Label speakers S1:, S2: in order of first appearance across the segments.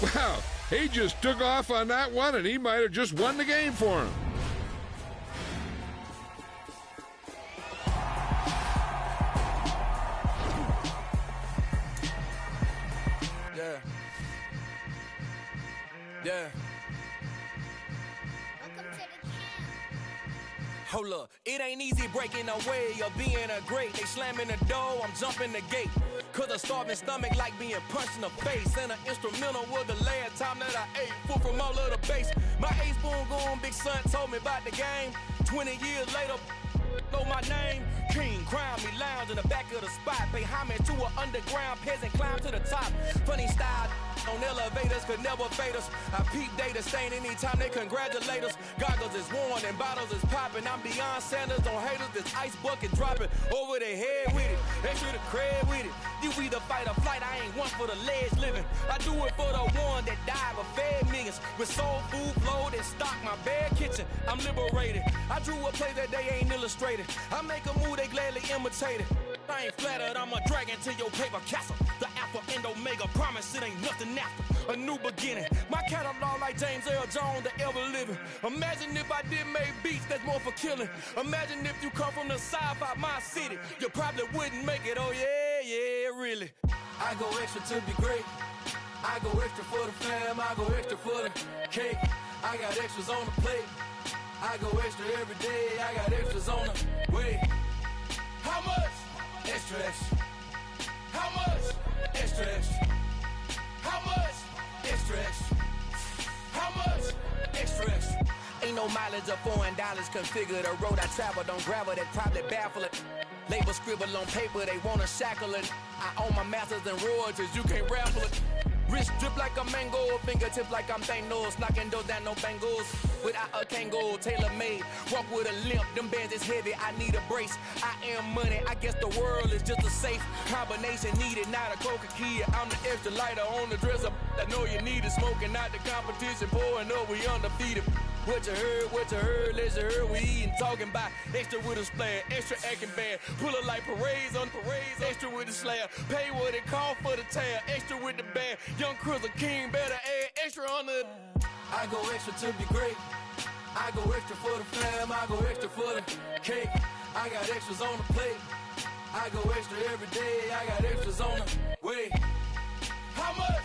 S1: Wow, he just took off on that one, and he might have just won the game for him.
S2: Yeah. Hold up, it ain't easy breaking away or being a great. They slamming the door, I'm jumping the gate. Cause a starving stomach like being punched in the face. And an instrumental was the last time that I ate. Full from all of the bass. My A-spoon going, big son told me about the game. 20 years later, know my name. King, crown me, lounge in the back of the spot. Pay homage to an underground peasant, climb to the top. Funny style on elevators could never fade us. I peep data stain anytime they congratulate us. Goggles is worn and bottles is popping. I'm beyond Sanders on haters, this ice bucket dropping over their head with it. Extra the cred with it. You either fight or flight, I ain't one for the ledge living. I do it for the one that died but fed millions. With soul food flowed and stocked my bare kitchen. I'm liberated. I drew a play that they ain't illustrated. I make a move, they gladly imitate it. I ain't flattered, I'm a dragon to your paper castle. The Alpha and Omega, promise it ain't nothing after. A new beginning. My catalog like James Earl Jones, the ever living. Imagine if I did make beats that's more for killing. Imagine if you come from the sci-fi, my city. You probably wouldn't make it, oh yeah, really. I go extra to be great. I go extra for the fam, I go extra for the cake. I got extras on the plate. I go extra every day, I got extras on the way. How much? Extra, extra. How much? Extra, extra. How much? Extra, extra. How much? Extra, extra. Ain't no mileage of $4 configure the road I travel. Don't gravel that probably baffle it. Label scribble on paper, they wanna shackle it. I own my masters and royalties, you can't raffle it. Wrist drip like a mango, fingertips like I'm Thanos, knocking doors down, no bangles. Without a Kangol, tailor-made, walk with a limp, them bands is heavy, I need a brace. I am money, I guess the world is just a safe combination needed, not a coca key. I'm the extra lighter on the dresser, I know you need it, smoking out the competition, pouring up, we undefeated. What you heard, let's you heard, we eatin', talking about extra with a splash, extra acting bad, pull it like parades on parades, extra with the slab, pay what it cost for the tab, extra with the band, young Cruiser King, better add extra on the. I go extra to be great, I go extra for the fam, I go extra for the cake, I got extras on the plate, I go extra every day, I got extras on the way. How much?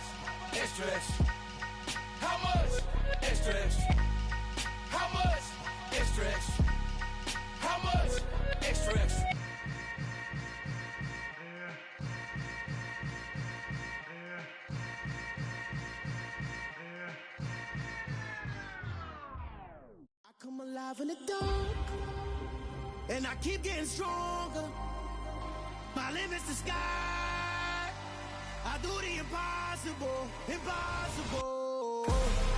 S2: Extra, extra. How much? Extra, extra. How much? Extra, extra. How much? Extra, extra.
S3: I come alive in the dark, and I keep getting stronger. My limit's the sky. I do the impossible, impossible.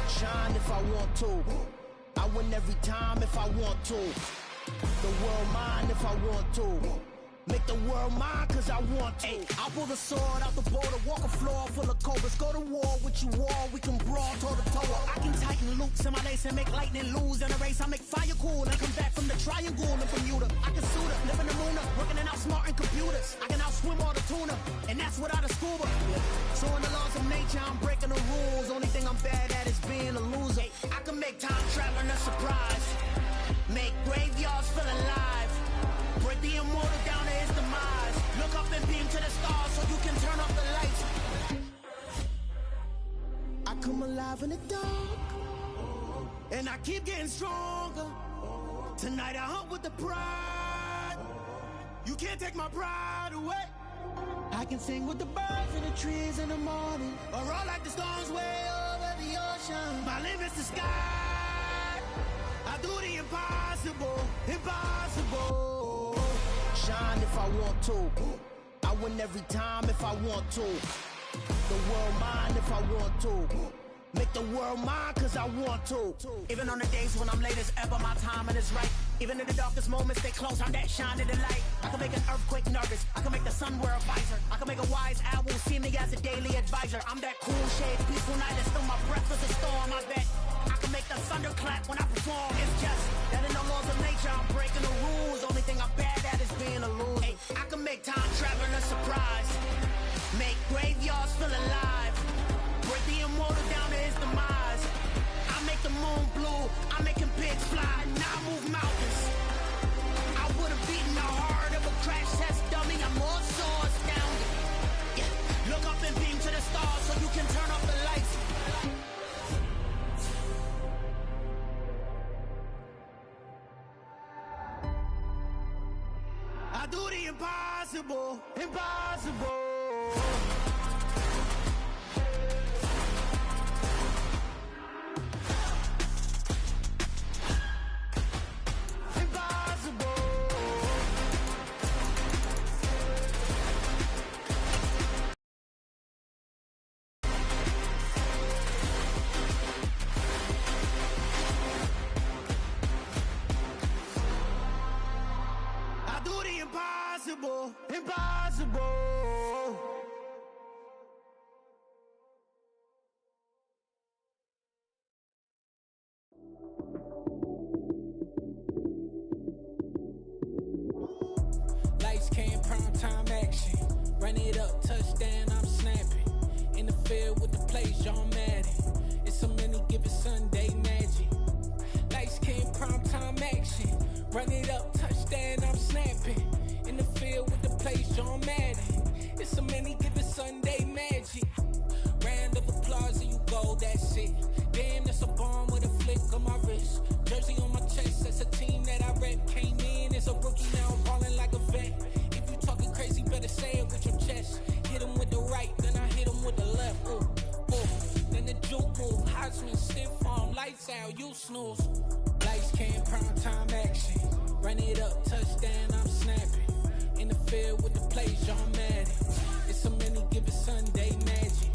S3: Shine if I want to. I win every time if I want to. The world mine if I want to. Make the world mine cause I want to. I pull the sword out the border, walk a floor full of cobras. Go to war with you all, we can brawl toe to toe. I can tighten loops in my lace and make lightning lose in a race. I make fire cool and come back from the triangle in Bermuda. I can suit up, live in the moon, working and outsmarting computers. I can outswim all the tuna, and that's without a scuba. So in the laws of nature, I'm breaking the rules. Only thing I'm bad at is being a loser. I can make time traveling a surprise. Make graveyards feel alive. Break the immortal down to his demise. Look up and beam to the stars so you can turn off the lights. I come alive in the dark, and I keep getting stronger. Tonight I hunt with the pride. You can't take my pride away. I can sing with the birds and the trees in the morning, or roll like the storms way over the ocean. My limit's the sky. I do the impossible, impossible. Shine if I want to. I win every time if I want to. The world mine if I want to. Make the world mine cause I want to. Even on the days when I'm late as ever, my timing is right. Even in the darkest moments, stay close, I'm that shine in the light. I can make an earthquake nervous, I can make the sun wear a visor. I can make a wise owl see me as a daily advisor. I'm that cool shade, peaceful night, and still my breath is a storm, I bet. I can make the thunder clap when I perform. It's just that in the laws of nature, I'm breaking the rules. Only thing I'm bad at is being a loser. Hey, I can make time traveling a surprise. Make graveyards feel alive. Break the immortal down impossible, impossible. Impossible, impossible.
S4: Lights came, prime time action. Run it up, touchdown, I'm snapping. In the field with the plays, John Madden. It's a many given Sunday magic. Lights came, prime time action. Run it up, touchdown, I'm snapping. In the field with the plays, John Madden. It's a many given Sunday magic. Round of applause and you go, that's it. Damn, that's a bomb with a flick on my wrist. Jersey on my chest, that's a team that I rep. Came in as a rookie, now I'm ballin' like a vet. If you talking crazy, better say it with your chest. Hit him with the right, then I hit him with the left. Ooh, ooh. Then the juke move, Heisman, stiff arm, lights out, you snooze. Lights came, prime time action. Run it up, touchdown, I'm snapping. In the field with the plays, John Madden. It's a many given Sunday magic.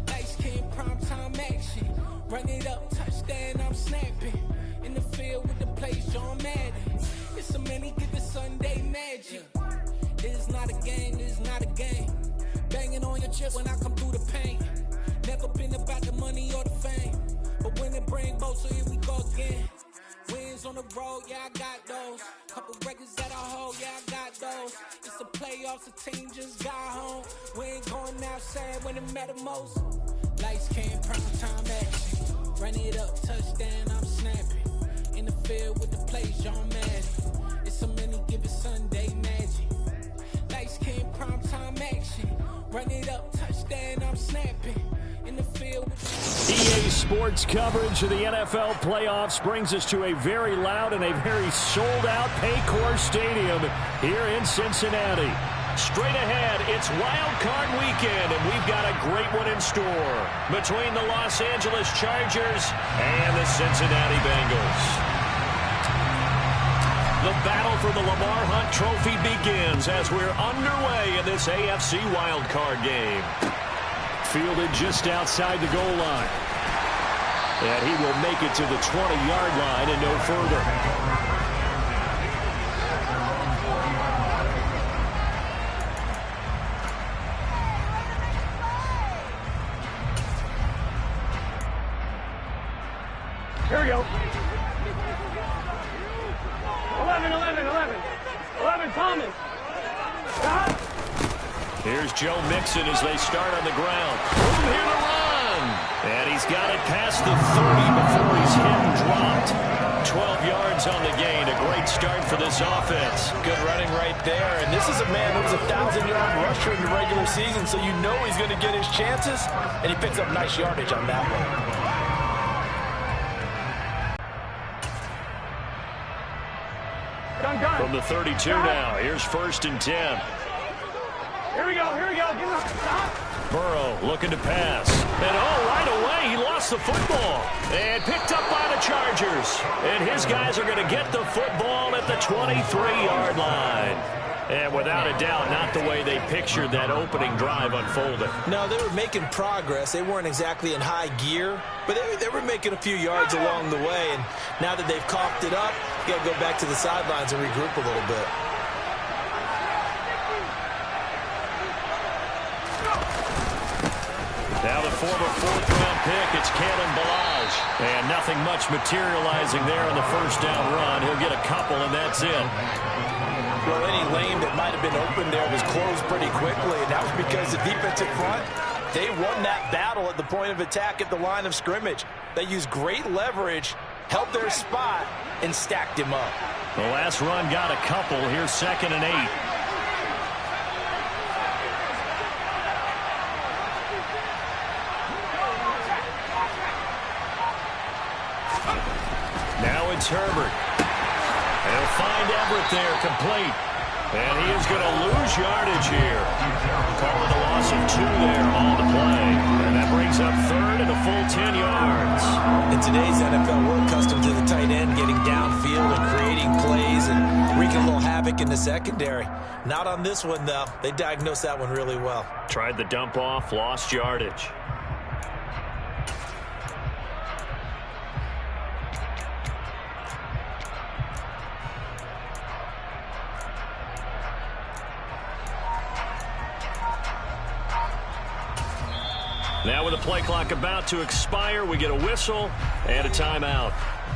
S4: Lights came, prime time action. Run it up, touchdown, I'm snapping. In the field with the plays, John Madden. It's a many given Sunday magic. This is not a game, this is not a game. Banging on your chest when I come through the pain. Never been about the money or the fame. But when it bring both, so here we go again. Wins on the road, yeah, I got those. Couple records that I hold, yeah, I got those. It's the playoffs, the team just got home. We ain't going outside when it matter most. Lights came, prime time action. Run it up, touchdown, I'm snapping. In the field with the plays, John Madden. It's a many given Sunday magic. Lights came, prime time action. Run it up, touchdown, I'm snapping. In the field with
S5: EA Sports coverage of the NFL playoffs brings us to a very loud and a very sold-out Paycor Stadium here in Cincinnati. Straight ahead, it's Wild Card Weekend, and we've got a great one in store between the Los Angeles Chargers and the Cincinnati Bengals. The battle for the Lamar Hunt Trophy begins as we're underway in this AFC Wild Card game. Fielded just outside the goal line. And he will make it to the 20-yard line and no further.
S6: Here we go. 11, Thomas.
S5: Here's Joe Mixon as they start on the ground. Room here to run. And he's got it past the 30 before he's hit and dropped. 12 yards on the gain. A great start for this offense.
S7: Good running right there. And this is a man who was a 1,000-yard rusher in the regular season, so you know he's going to get his chances. And he picks up nice yardage on that one.
S5: From the 32 now. Here's 1st and 10.
S6: Here we go. Give him a stop.
S5: Burrow looking to pass. And right away, he lost the football. And picked up by the Chargers. And his guys are going to get the football at the 23-yard line. And without a doubt, not the way they pictured that opening drive unfolding.
S7: No, they were making progress. They weren't exactly in high gear, but they were making a few yards along the way. And now that they've coughed it up, you got to go back to the sidelines and regroup a little bit.
S5: Now the former 4th-round pick, it's Kalen Ballage. And nothing much materializing there on the first down run. He'll get a couple, and that's it.
S7: Well, any lane that might have been open there was closed pretty quickly, and that was because the defensive front, they won that battle at the point of attack at the line of scrimmage. They used great leverage, held their spot, and stacked him up.
S5: The last run got a couple. Here's 2nd and 8. Now it's Herbert. He'll find Everett there, complete. And he is going to lose yardage here. Calling a loss of 2 there on the play. And that brings up third and a full 10 yards.
S7: In today's NFL, we're accustomed to the tight end getting downfield and creating plays and wreaking a little havoc in the secondary. Not on this one, though. They diagnosed that one really well.
S5: Tried the dump off, lost yardage. Now with the play clock about to expire, we get a whistle and a timeout.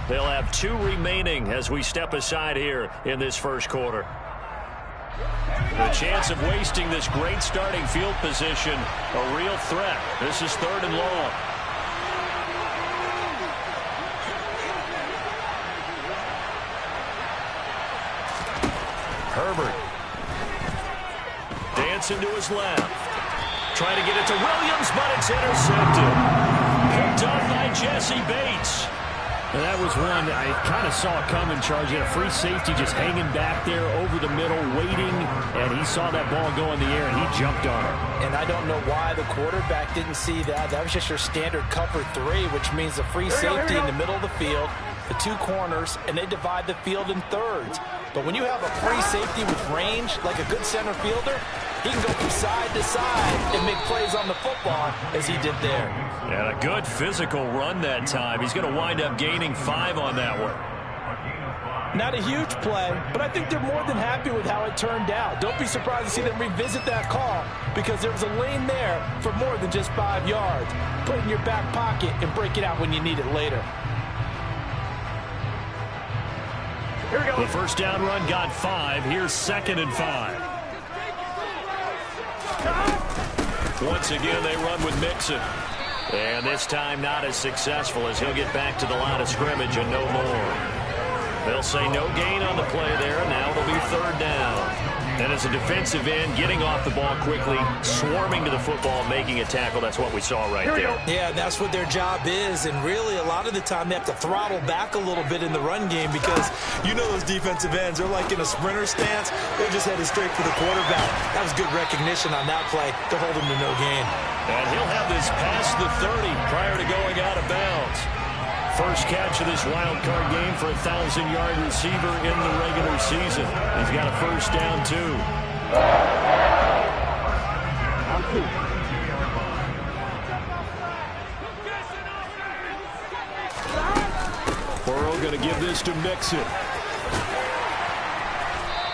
S5: They'll have 2 remaining as we step aside here in this first quarter. The chance of wasting this great starting field position, a real threat. This is 3rd and long. Herbert. Dancing to his left. Trying to get it to Williams, but it's intercepted. Picked up by Jesse Bates.
S8: And that was one I kind of saw it coming, Charge. He had a free safety just hanging back there over the middle, waiting, and he saw that ball go in the air, and he jumped on it.
S7: And I don't know why the quarterback didn't see that. That was just your standard cover 3, which means the free safety in the middle of the field, the 2 corners, and they divide the field in thirds. But when you have a free safety with range, like a good center fielder, he can go from side to side and make plays on the football as he did there.
S5: And a good physical run that time. He's going to wind up gaining 5 on that one.
S7: Not a huge play, but I think they're more than happy with how it turned out. Don't be surprised to see them revisit that call because there was a lane there for more than just 5 yards. Put it in your back pocket and break it out when you need it later.
S5: Here we go. The first down run got 5. Here's 2nd and 5. Once again, they run with Mixon. And this time not as successful as he'll get back to the line of scrimmage and no more. They'll say no gain on the play there. Now it'll be 3rd down. And as a defensive end, getting off the ball quickly, swarming to the football, making a tackle, that's what we saw right there.
S7: Yeah, that's what their job is. And really, a lot of the time, they have to throttle back a little bit in the run game because you know those defensive ends, they're like in a sprinter stance. They're just headed straight for the quarterback. That was good recognition on that play to hold him to no gain.
S5: And he'll have this past the 30 prior to going out of bounds. First catch of this wild card game for a 1,000-yard receiver in the regular season. He's got a first down, too. Burrow going to give this to Mixon.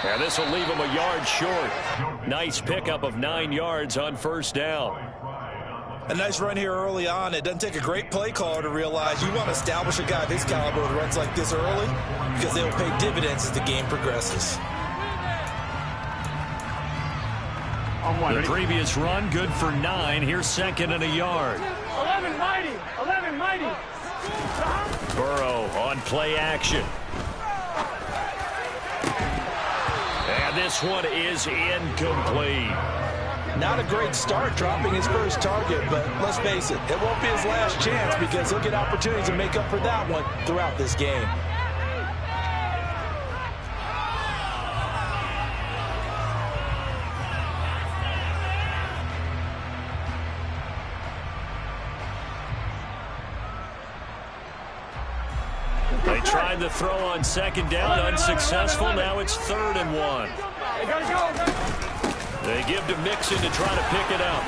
S5: And this will leave him a yard short. Nice pickup of 9 yards on first down.
S7: A nice run here early on. It doesn't take a great play caller to realize you want to establish a guy of his caliber with runs like this early because they will pay dividends as the game progresses.
S5: The previous run, good for 9. Here's 2nd and a yard.
S6: 11 mighty. 11 mighty.
S5: Burrow on play action. And this one is incomplete.
S7: Not a great start dropping his first target, but let's face it, it won't be his last chance because he'll get opportunities to make up for that one throughout this game.
S5: They tried the throw on 2nd down, unsuccessful. Now it's 3rd and 1. They give to Mixon to try to pick it up.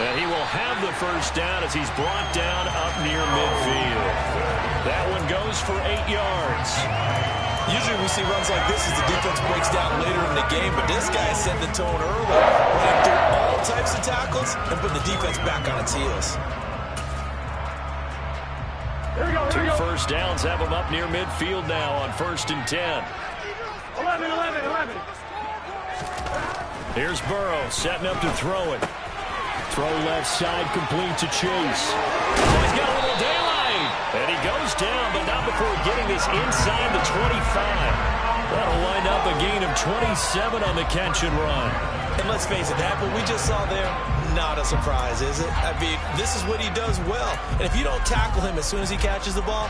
S5: And he will have the first down as he's brought down up near midfield. That one goes for 8 yards.
S7: Usually we see runs like this as the defense breaks down later in the game, but this guy set the tone early, running through all types of tackles and putting the defense back on its heels.
S5: Two first downs have him up near midfield now on 1st and 10.
S6: 11.
S5: Here's Burrow setting up to throw it. Throw left side complete to Chase. Oh, he's got a little daylight. And he goes down, but not before getting this inside the 25. That'll line up a gain of 27 on the catch and run.
S7: And let's face it, that what we just saw there, not a surprise, is it? I mean, this is what he does well. And if you don't tackle him as soon as he catches the ball,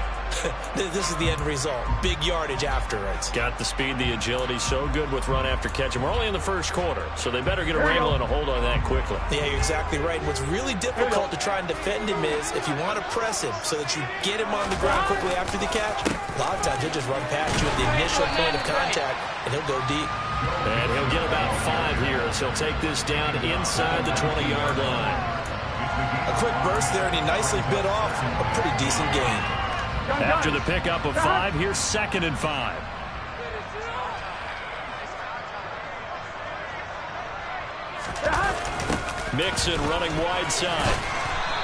S7: this is the end result. Big yardage afterwards.
S5: Got the speed, the agility, so good with run after catch. And we're only in the first quarter, so they better get a wrangle and a hold on that quickly.
S7: Yeah, you're exactly right. What's really difficult to try and defend him is if you want to press him so that you get him on the ground quickly after the catch, a lot of times he'll just run past you at the initial point of contact, and he'll go deep.
S5: And he'll get about 5 here as he'll take this down inside the 20-yard line.
S7: A quick burst there, and he nicely bit off a pretty decent gain.
S5: After the pickup of 5, here's 2nd and 5. Mixon running wide side.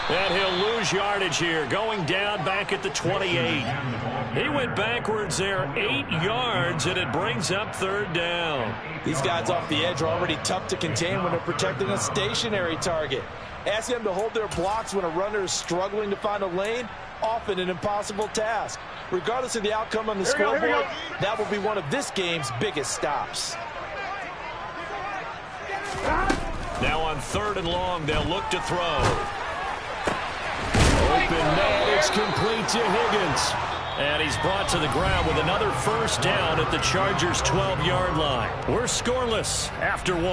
S5: And he'll lose yardage here, going down back at the 28. He went backwards there 8 yards, and it brings up 3rd down.
S7: These guys off the edge are already tough to contain when they're protecting a stationary target. Asking them to hold their blocks when a runner is struggling to find a lane, often an impossible task. Regardless of the outcome on the scoreboard, that will be one of this game's biggest stops.
S5: Now on 3rd and long, they'll look to throw. Open man, it's complete to Higgins. And he's brought to the ground with another 1st down at the Chargers' 12-yard line. We're scoreless after 1.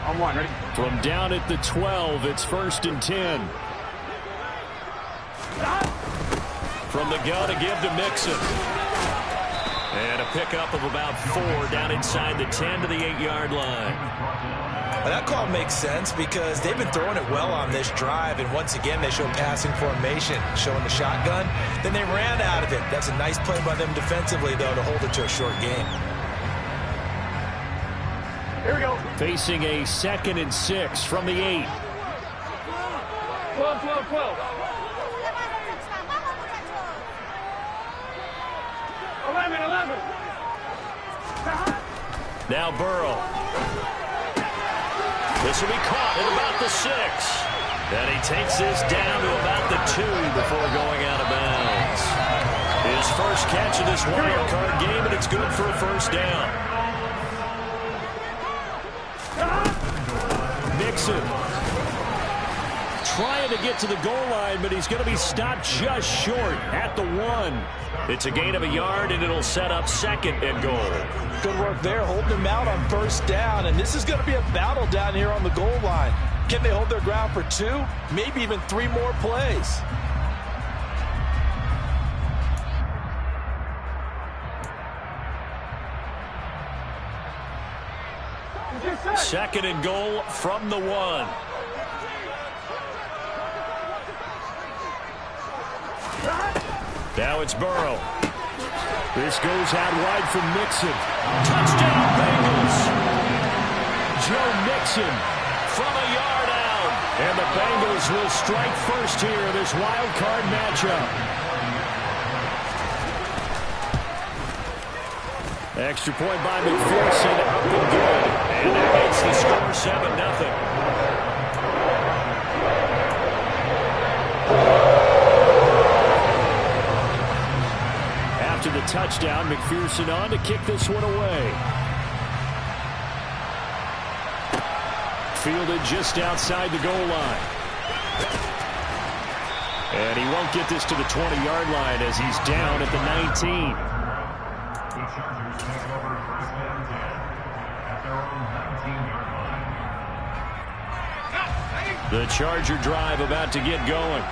S6: On 1, ready?
S5: From down at the 12, it's 1st and 10. From the gun to give to Mixon. And a pickup of about 4 down inside the 10 to the 8-yard line.
S7: Well, that call makes sense because they've been throwing it well on this drive, and once again they show passing formation, showing the shotgun. Then they ran out of it. That's a nice play by them defensively, though, to hold it to a short game.
S6: Here we go.
S5: Facing a 2nd and 6 from the 8.
S6: 12, 12, 12. 11.
S5: Now Burrow. This will be caught at about the 6. And he takes this down to about the 2 before going out of bounds. His first catch of this wild card game, and it's good for a 1st down. Mixon trying to get to the goal line, but he's going to be stopped just short at the 1. It's a gain of a yard, and it'll set up 2nd and goal.
S7: Good work there, holding them out on 1st down, and this is going to be a battle down here on the goal line. Can they hold their ground for 2, maybe even 3 more plays?
S5: Second and goal from the 1. Now it's Burrow. This goes out wide from Mixon. Touchdown, Bengals. Joe Mixon from a yard out. And the Bengals will strike first here in this wild card matchup. Extra point by McPherson, up and good. And that makes the score 7-0. After the touchdown, McPherson on to kick this one away. Fielded just outside the goal line. And he won't get this to the 20-yard line as he's down at the 19. The Charger drive about to get going.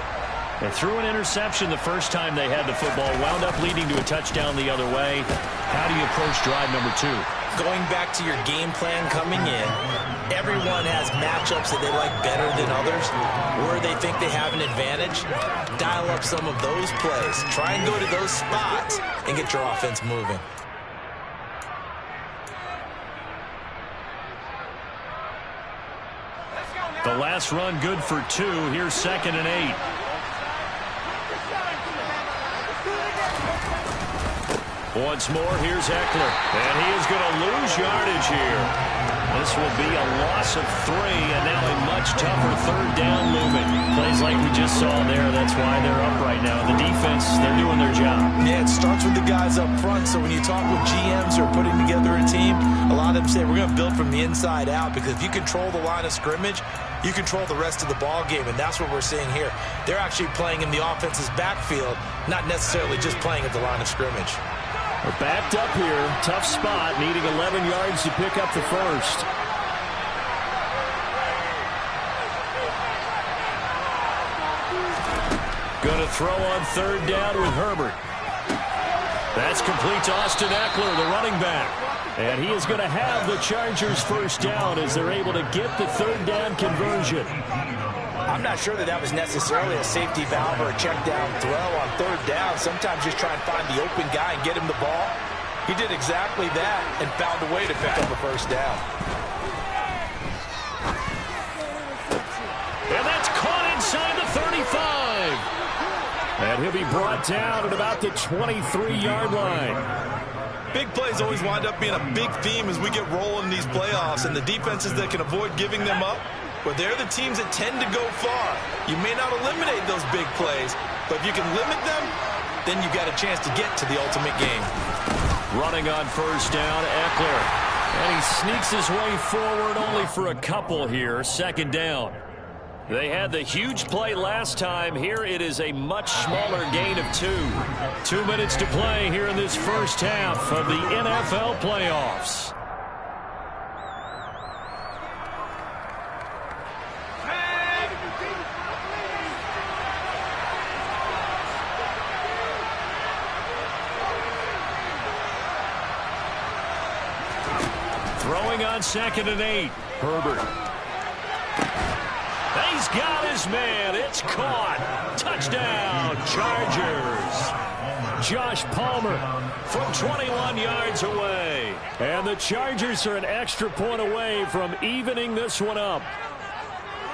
S5: They threw an interception the first time they had the football, wound up leading to a touchdown the other way. How do you approach drive number 2?
S7: Going back to your game plan coming in, everyone has matchups that they like better than others, where they think they have an advantage. Dial up some of those plays. Try and go to those spots and get your offense moving.
S5: The last run good for 2. Here's 2nd and 8. Once more, here's Eckler. And he is going to lose yardage here. This will be a loss of 3, and now a much tougher third down looming. Plays like we just saw there. That's why they're up right now. The defense, they're doing their job.
S7: Yeah, it starts with the guys up front. So when you talk with GMs who are putting together a team, a lot of them say we're going to build from the inside out, because if you control the line of scrimmage, you control the rest of the ball game, and that's what we're seeing here. They're actually playing in the offense's backfield, not necessarily just playing at the line of scrimmage.
S5: We're backed up here. Tough spot, needing 11 yards to pick up the first. Going to throw on third down with Herbert. That's complete to Austin Eckler, the running back. And he is going to have the Chargers first down as they're able to get the third down conversion.
S7: I'm not sure that was necessarily a safety valve or a check down throw on third down. Sometimes just try and find the open guy and get him the ball. He did exactly that and found a way to pick up a first down.
S5: And that's caught inside the 35. And he'll be brought down at about the 23-yard line.
S7: Big plays always wind up being a big theme as we get rolling in these playoffs, and the defenses that can avoid giving them up, but they're the teams that tend to go far. You may not eliminate those big plays, but if you can limit them, then you've got a chance to get to the ultimate game.
S5: Running on first down, Eckler. And he sneaks his way forward only for a couple here. Second down. They had the huge play last time. Here it is a much smaller gain of 2. 2 minutes to play here in this first half of the NFL playoffs. Throwing on 2nd and 8. Herbert. He's got his man. It's caught. Touchdown, Chargers. Josh Palmer from 21 yards away. And the Chargers are an extra point away from evening this one up.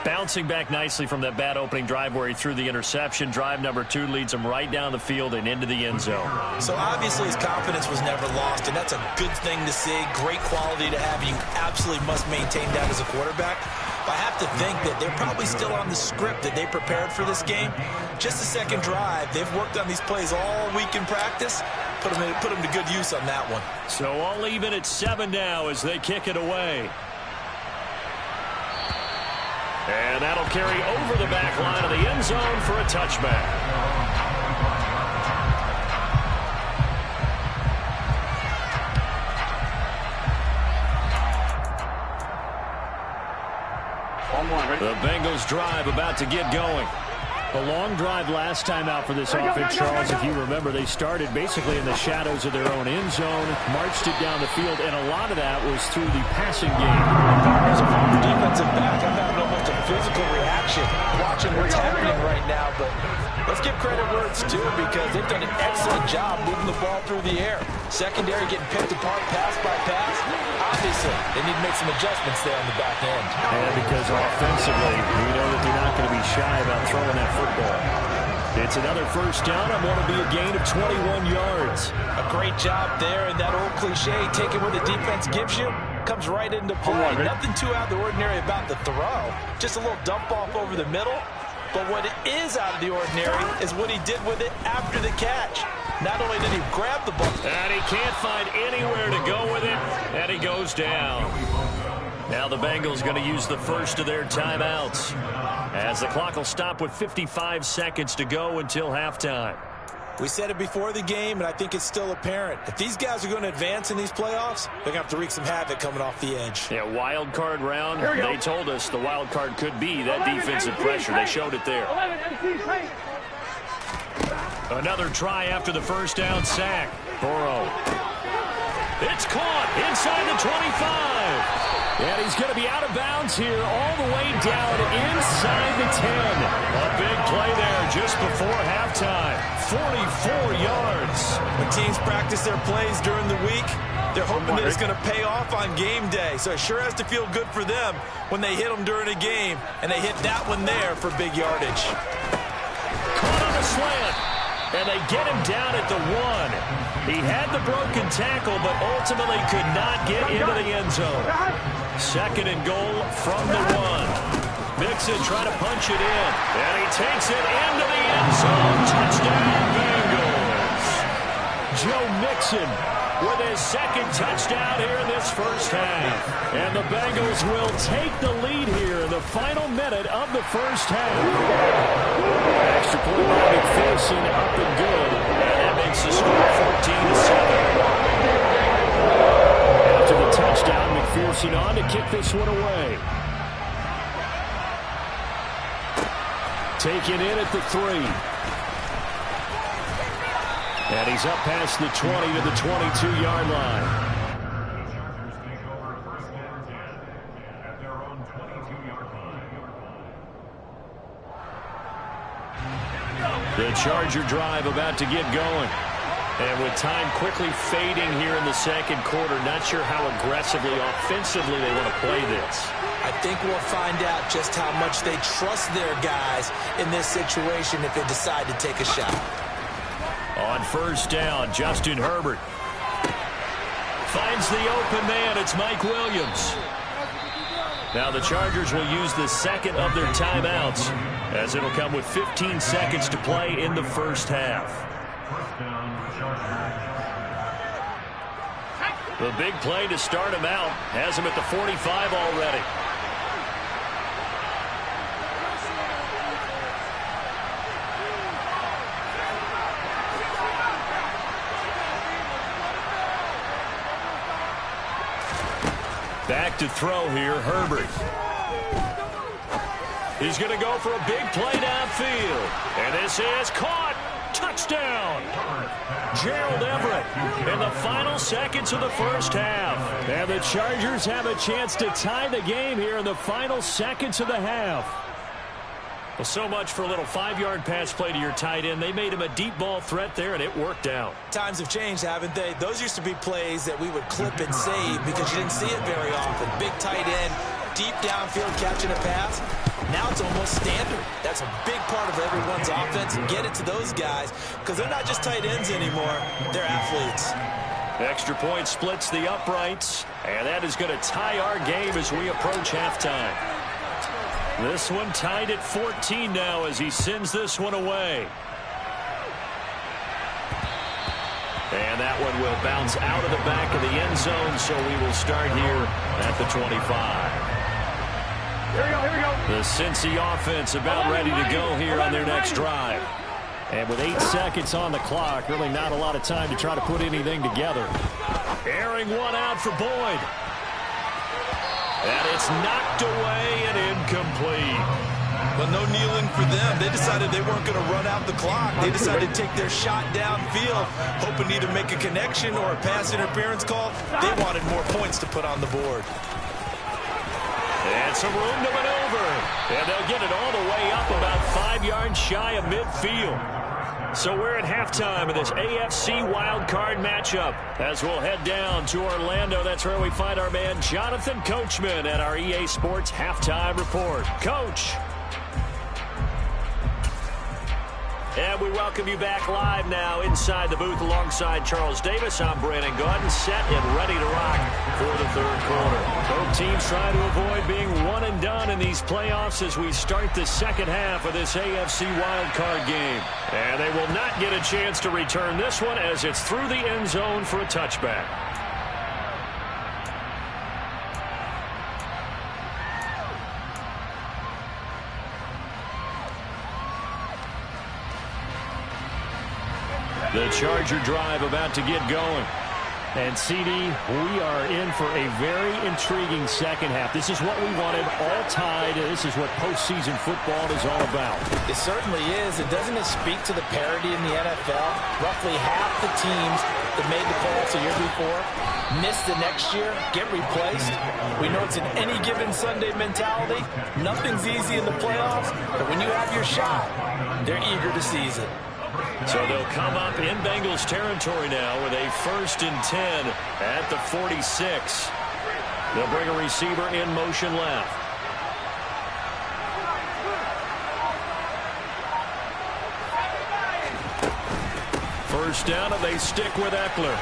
S5: Bouncing back nicely from that bad opening drive where he threw the interception. Drive number 2 leads him right down the field and into the end zone.
S7: So obviously his confidence was never lost, and that's a good thing to see. Great quality to have. You absolutely must maintain that as a quarterback. I have to think that they're probably still on the script that they prepared for this game. Just the second drive. They've worked on these plays all week in practice. Put them to good use on that one.
S5: So all even at 7 now as they kick it away. And that'll carry over the back line of the end zone for a touchback. The Bengals drive about to get going. A long drive last time out for this offense, Charles. If you remember, they started basically in the shadows of their own end zone, marched it down the field, and a lot of that was through the passing game.
S7: As a former defensive back, I'm having almost a physical reaction watching what's happening right now, but let's give credit where it's due, because they've done an excellent job moving the ball through the air. Secondary getting picked apart pass by pass. Obviously, they need to make some adjustments there on the back end.
S5: And because offensively, we know that they're not going to be shy about throwing that football. It's another first down on what will be a gain of 21 yards.
S7: A great job there, and that old cliche, taking what the defense gives you, comes right into play. Nothing too out of the ordinary about the throw. Just a little dump off over the middle. But what is out of the ordinary is what he did with it after the catch. Not only did he grab the ball,
S5: and he can't find anywhere to go with it, and he goes down. Now the Bengals going to use the first of their timeouts, as the clock will stop with 55 seconds to go until halftime.
S7: We said it before the game, and I think it's still apparent. If these guys are going to advance in these playoffs, they're going to have to wreak some havoc coming off the edge.
S5: Yeah, wild card round. They told us the wild card could be that defensive pressure. They showed it there. Another try after the first down sack. Burrow. It's caught inside the 25. And he's going to be out of bounds here all the way down inside the 10. A big play there just before halftime. 44 yards.
S7: When teams practice their plays during the week, they're hoping that it's going to pay off on game day. So it sure has to feel good for them when they hit them during a game, and they hit that one there for big yardage.
S5: Caught on a slant, and they get him down at the 1. He had the broken tackle, but ultimately could not get into the end zone. 2nd and goal from the 1. Mixon trying to punch it in. And he takes it into the end zone. Touchdown, Bengals. Joe Mixon with his 2nd touchdown here in this first half. And the Bengals will take the lead here in the final minute of the first half. Extra point by McPherson, up and good. And that makes the score 14-7. After the touchdown, McPherson on to kick this one away. Taken in at the 3. And he's up past the 20 to the 22-yard line. The Charger drive about to get going. And with time quickly fading here in the second quarter, not sure how aggressively, offensively they want to play this.
S7: I think we'll find out just how much they trust their guys in this situation if they decide to take a shot.
S5: On first down, Justin Herbert finds the open man. It's Mike Williams. Now the Chargers will use the 2nd of their timeouts, as it'll come with 15 seconds to play in the first half. The big play to start him out has him at the 45 already. Back to throw here, Herbert. He's going to go for a big play downfield. And this is caught. Touchdown. Gerald Everett in the final seconds of the first half. And the Chargers have a chance to tie the game here in the final seconds of the half. Well, so much for a little 5-yard pass play to your tight end. They made him a deep ball threat there, and it worked out.
S7: Times have changed, haven't they? Those used to be plays that we would clip and save because you didn't see it very often. Big tight end, deep downfield catching a pass. Now it's almost standard. That's a big part of everyone's offense. Get it to those guys because they're not just tight ends anymore. They're athletes.
S5: Extra point splits the uprights, and that is going to tie our game as we approach halftime. This one tied at 14 now as he sends this one away. And that one will bounce out of the back of the end zone, so we will start here at the 25.
S6: Here we go, here we go.
S5: The Cincy offense about ready to go here on their next drive. And with 8 seconds on the clock, really not a lot of time to try to put anything together. Airing one out for Boyd. And it's knocked away and incomplete.
S7: But no kneeling for them. They decided they weren't going to run out the clock. They decided to take their shot downfield, hoping to either make a connection or a pass interference call. They wanted more points to put on the board.
S5: And some room to maneuver. And they'll get it all the way up about 5 yards shy of midfield. So we're at halftime of this AFC wildcard matchup as we'll head down to Orlando. That's where we find our man Jonathan Coachman at our EA Sports Halftime Report. Coach. And we welcome you back live now inside the booth alongside Charles Davis. I'm Brandon Gaudin, set and ready to rock for the third quarter. Both teams trying to avoid being one and done in these playoffs as we start the second half of this AFC wildcard game. And they will not get a chance to return this one as it's through the end zone for a touchback. The Charger drive about to get going. And, CD, we are in for a very intriguing second half. This is what we wanted, all tied. This is what postseason football is all about.
S7: It certainly is. And doesn't it speak to the parity in the NFL? Roughly half the teams that made the playoffs a year before miss the next year, get replaced. We know it's an any given Sunday mentality. Nothing's easy in the playoffs, but when you have your shot, they're eager to seize it.
S5: So they'll come up in Bengals territory now with a 1st and 10 at the 46. They'll bring a receiver in motion left. First down, and they stick with Eckler.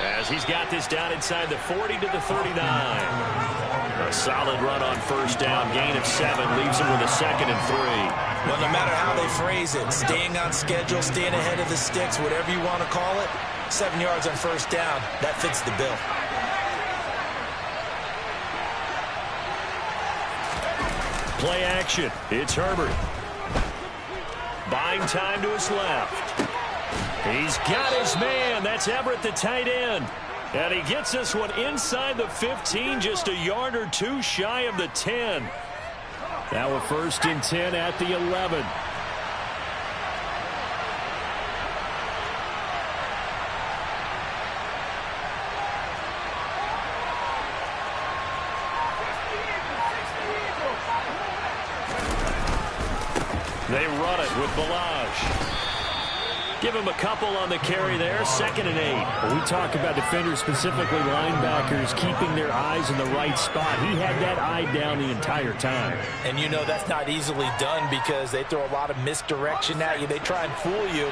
S5: as he's got this down inside the 40 to the 39. A solid run on first down. Gain of 7 leaves him with a 2nd and 3.
S7: Well, no matter how they phrase it, staying on schedule, staying ahead of the sticks, whatever you want to call it, 7 yards on first down, that fits the bill.
S5: Play action. It's Herbert. Buying time to his left. He's got his man. That's Everett, the tight end. And he gets this one inside the 15, just a yard or 2 shy of the 10. Now a 1st and 10 at the 11. They run it with Balaj. Give him a couple on the carry there. 2nd and 8.
S8: Well, we talk about defenders, specifically linebackers, keeping their eyes in the right spot. He had that eye down the entire time.
S7: And you know that's not easily done because they throw a lot of misdirection at you. They try and fool you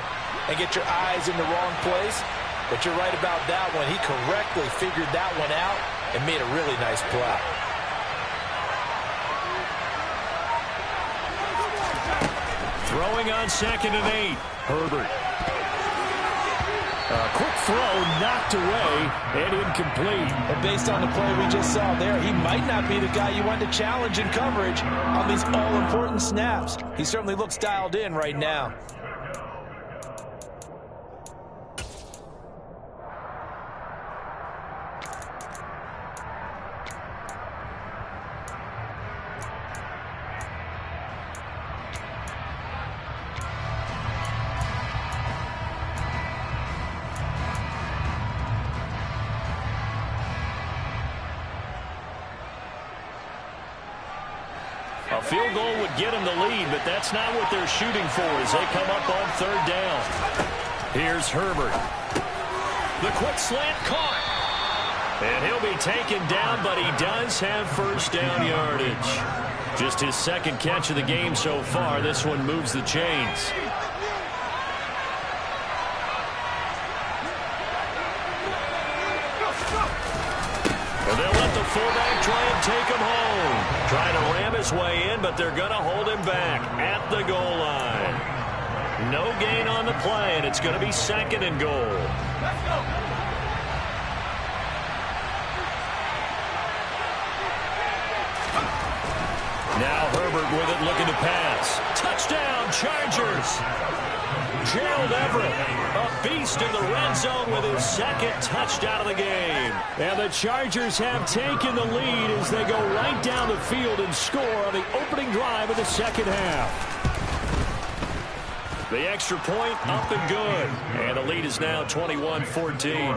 S7: and get your eyes in the wrong place. But you're right about that one. He correctly figured that one out and made a really nice play.
S5: Throwing on 2nd and 8. Herbert. A quick throw knocked away and incomplete.
S7: And based on the play we just saw there, he might not be the guy you want to challenge in coverage on these all-important snaps. He certainly looks dialed in right now.
S5: A field goal would get him the lead, but that's not what they're shooting for as they come up on 3rd down. Here's Herbert. The quick slant caught. And he'll be taken down, but he does have first down yardage. Just his 2nd catch of the game so far. This one moves the chains. And they'll let the fullback try and take him home. Trying to ram his way in, but they're going to hold him back at the goal line. No gain on the play, and it's going to be 2nd and goal.
S6: Let's go.
S5: Now Herbert with it, looking to pass. Touchdown, Chargers. Gerald Everett, a beast in the red zone with his 2nd touchdown of the game. And the Chargers have taken the lead as they go right down the field and score on the opening drive of the 2nd half. The extra point up and good. And the lead is now 21-14.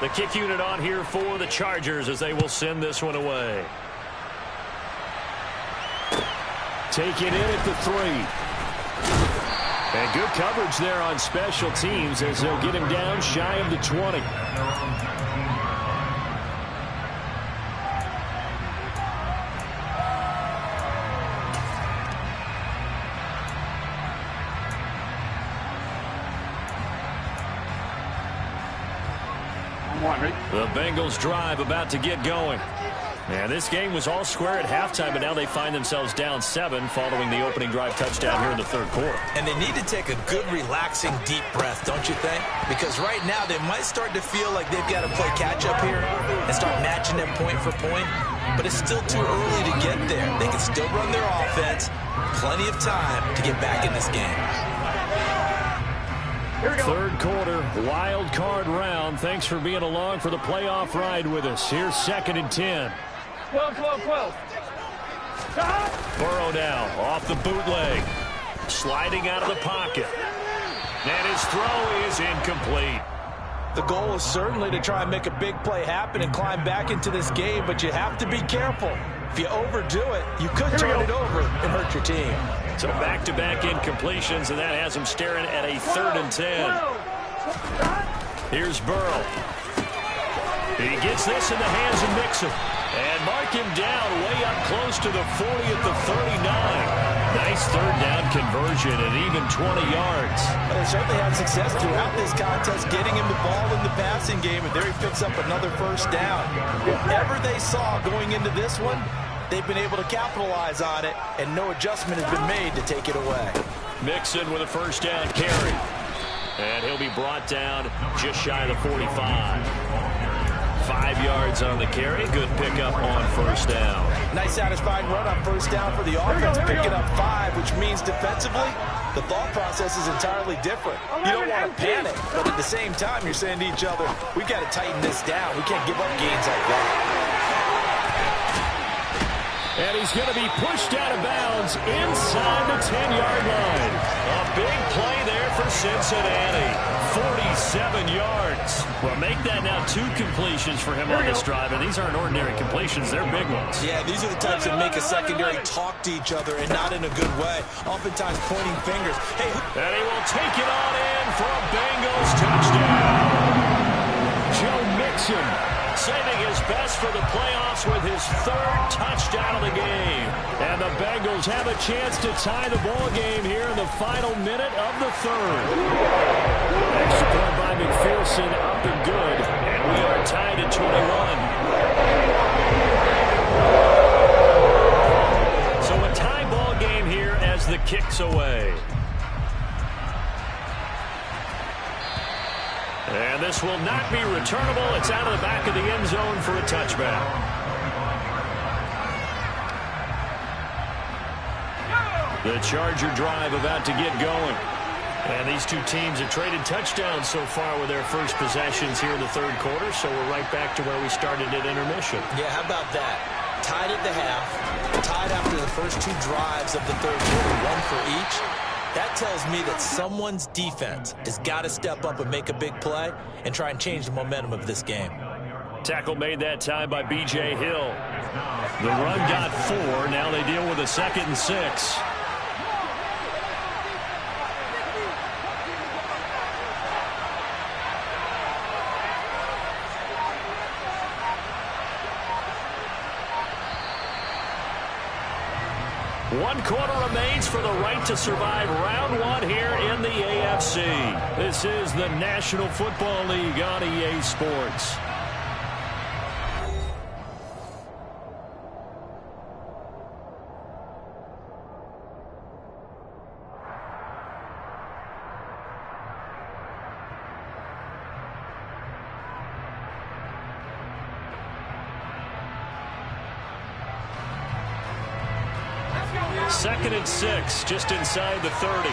S5: The kick unit on here for the Chargers as they will send this one away. Take it in at the 3. And good coverage there on special teams as they'll get him down shy of the 20. The Bengals drive about to get going. And this game was all square at halftime, but now they find themselves down 7 following the opening drive touchdown here in the 3rd quarter.
S7: And they need to take a good, relaxing, deep breath, don't you think? Because right now they might start to feel like they've got to play catch-up here and start matching them point for point. But it's still too early to get there. They can still run their offense. Plenty of time to get back in this game.
S5: 3rd quarter, wild card round. Thanks for being along for the playoff ride with us. Here's 2nd and 10.
S6: 12.
S5: Burrow now off the bootleg. Sliding out of the pocket. And his throw is incomplete.
S7: The goal is certainly to try and make a big play happen and climb back into this game, but you have to be careful. If you overdo it, you could turn it over and hurt your team.
S5: So back-to-back incompletions, and that has him staring at a 3rd and 10. Here's Burrow. He gets this in the hands of Mixon. And mark him down way up close to the 40 at the 39. Nice third down conversion at even 20 yards.
S7: They certainly had success throughout this contest, getting him the ball in the passing game, and there he picks up another first down. Whatever they saw going into this one, they've been able to capitalize on it, and no adjustment has been made to take it away.
S5: Mixon with a first down carry. And he'll be brought down just shy of the 45. 5 yards on the carry. Good pickup on first down.
S7: Nice satisfying run on first down for the offense, picking up 5, which means defensively, the thought process is entirely different. You don't want to panic, but at the same time, you're saying to each other, we've got to tighten this down. We can't give up gains like that.
S5: And he's going to be pushed out of bounds inside the 10-yard line. A big play there for Cincinnati. 47 yards. Well, make that now 2 completions for him on this drive, and these aren't ordinary completions. They're big ones.
S7: Yeah, these are the types that make a secondary talk to each other, and not in a good way. Oftentimes pointing fingers. Hey,
S5: and he will take it on in for a Bengals touchdown. Joe Mixon saving his best for the playoffs with his 3rd touchdown of the game. And the Bengals have a chance to tie the ball game here in the final minute of the 3rd. Extra point by McPherson, up and good. And we are tied at 21. So a tie ball game here as the kick's away. And this will not be returnable. It's out of the back of the end zone for a touchback. The Charger drive about to get going. And these two teams have traded touchdowns so far with their first possessions here in the 3rd quarter, so we're right back to where we started at intermission.
S7: Yeah, how about that? Tied at the half, tied after the first 2 drives of the 3rd quarter, 1 for each. That tells me that someone's defense has got to step up and make a big play and try and change the momentum of this game.
S5: Tackle made that time by B.J. Hill. The run got 4. Now they deal with a 2nd and 6. One quarter remains for the right to survive round 1 here in the AFC. This is the National Football League on EA Sports. Second and 6, just inside the 30.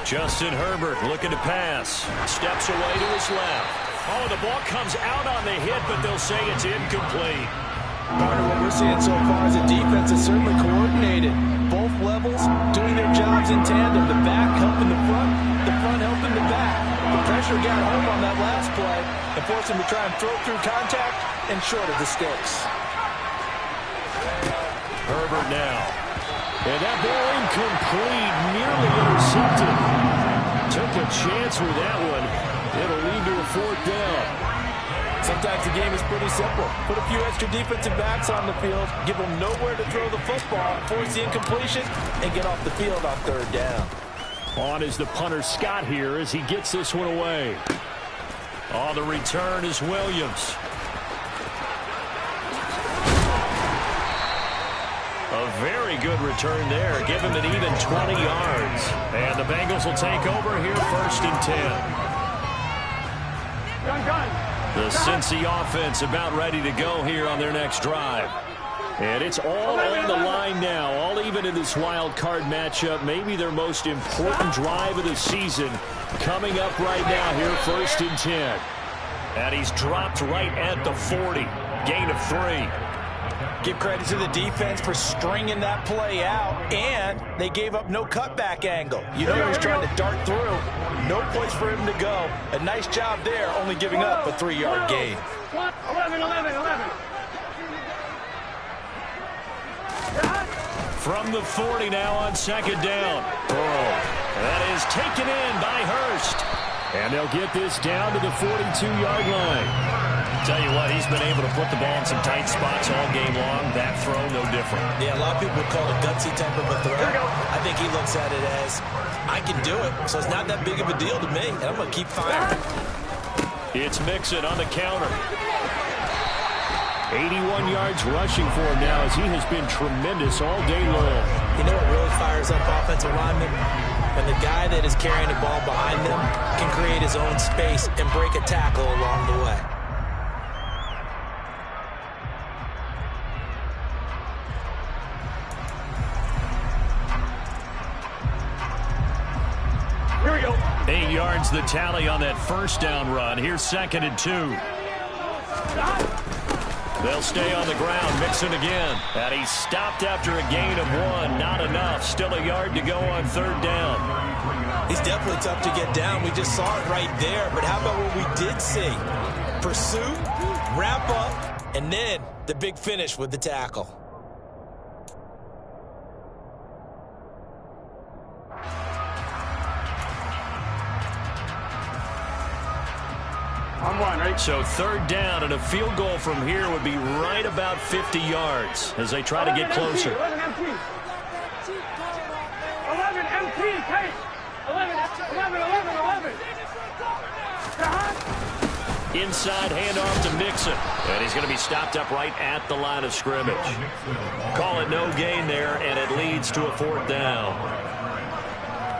S5: Justin Herbert looking to pass. Steps away to his left. Oh, the ball comes out on the hit, but they'll say it's incomplete.
S7: Partner, what we're seeing so far is a defense is certainly coordinated. Both levels doing their jobs in tandem. The back helping the front helping the back. The pressure got home on that last play and forced him to try and throw through contact and short of the sticks.
S5: Herbert now. And that ball incomplete, nearly intercepted. Took a chance with that one. It'll lead to a 4th down.
S7: Sometimes the game is pretty simple. Put a few extra defensive backs on the field, give them nowhere to throw the football, force the incompletion, and get off the field on 3rd down.
S5: On is the punter Scott here as he gets this one away. Oh, the return is Williams. A very good return there. Give him an even 20 yards. And the Bengals will take over here 1st and 10. The Cincy offense about ready to go here on their next drive. And it's all on the line now, all even in this wild card matchup. Maybe their most important drive of the season coming up right now here, 1st and 10. And he's dropped right at the 40. Gain of 3.
S7: Give credit to the defense for stringing that play out, and they gave up no cutback angle. You know he was trying to dart through. No place for him to go. A nice job there, only giving up a 3-yard gain.
S6: 11.
S5: From the 40 now on second down. Burrow. That is taken in by Hurst. And they'll get this down to the 42-yard line. Tell you what, he's been able to put the ball in some tight spots all game long. That throw, no different. Yeah, a lot of people would call it gutsy type of a throw. I think he looks at it as, I can do it, so it's not that big of a deal to me, and I'm going to keep firing. It's Mixon on the counter. 81 yards rushing for him now as he has been tremendous all day long. You know what really fires up offensive linemen? When the guy that is carrying the ball behind them can create his own space and break a tackle along the way.
S6: Here we go.
S5: 8 yards the tally on that first down run. Here's 2nd and 2. They'll stay on the ground. Mixon again. And he's stopped after a gain of 1. Not enough. Still a yard to go on 3rd down. He's definitely tough to get down. We just saw it right there. But how about what we did see? Pursuit, wrap up, and then the big finish with the tackle.
S6: I'm one, right?
S5: So 3rd down and a field goal from here would be right about 50 yards as they try to get closer.
S6: 11 MT. 11 MT, Kate. 11.
S5: Inside handoff to Mixon. And he's going to be stopped up right at the line of scrimmage. Call it no gain there, and it leads to a 4th down.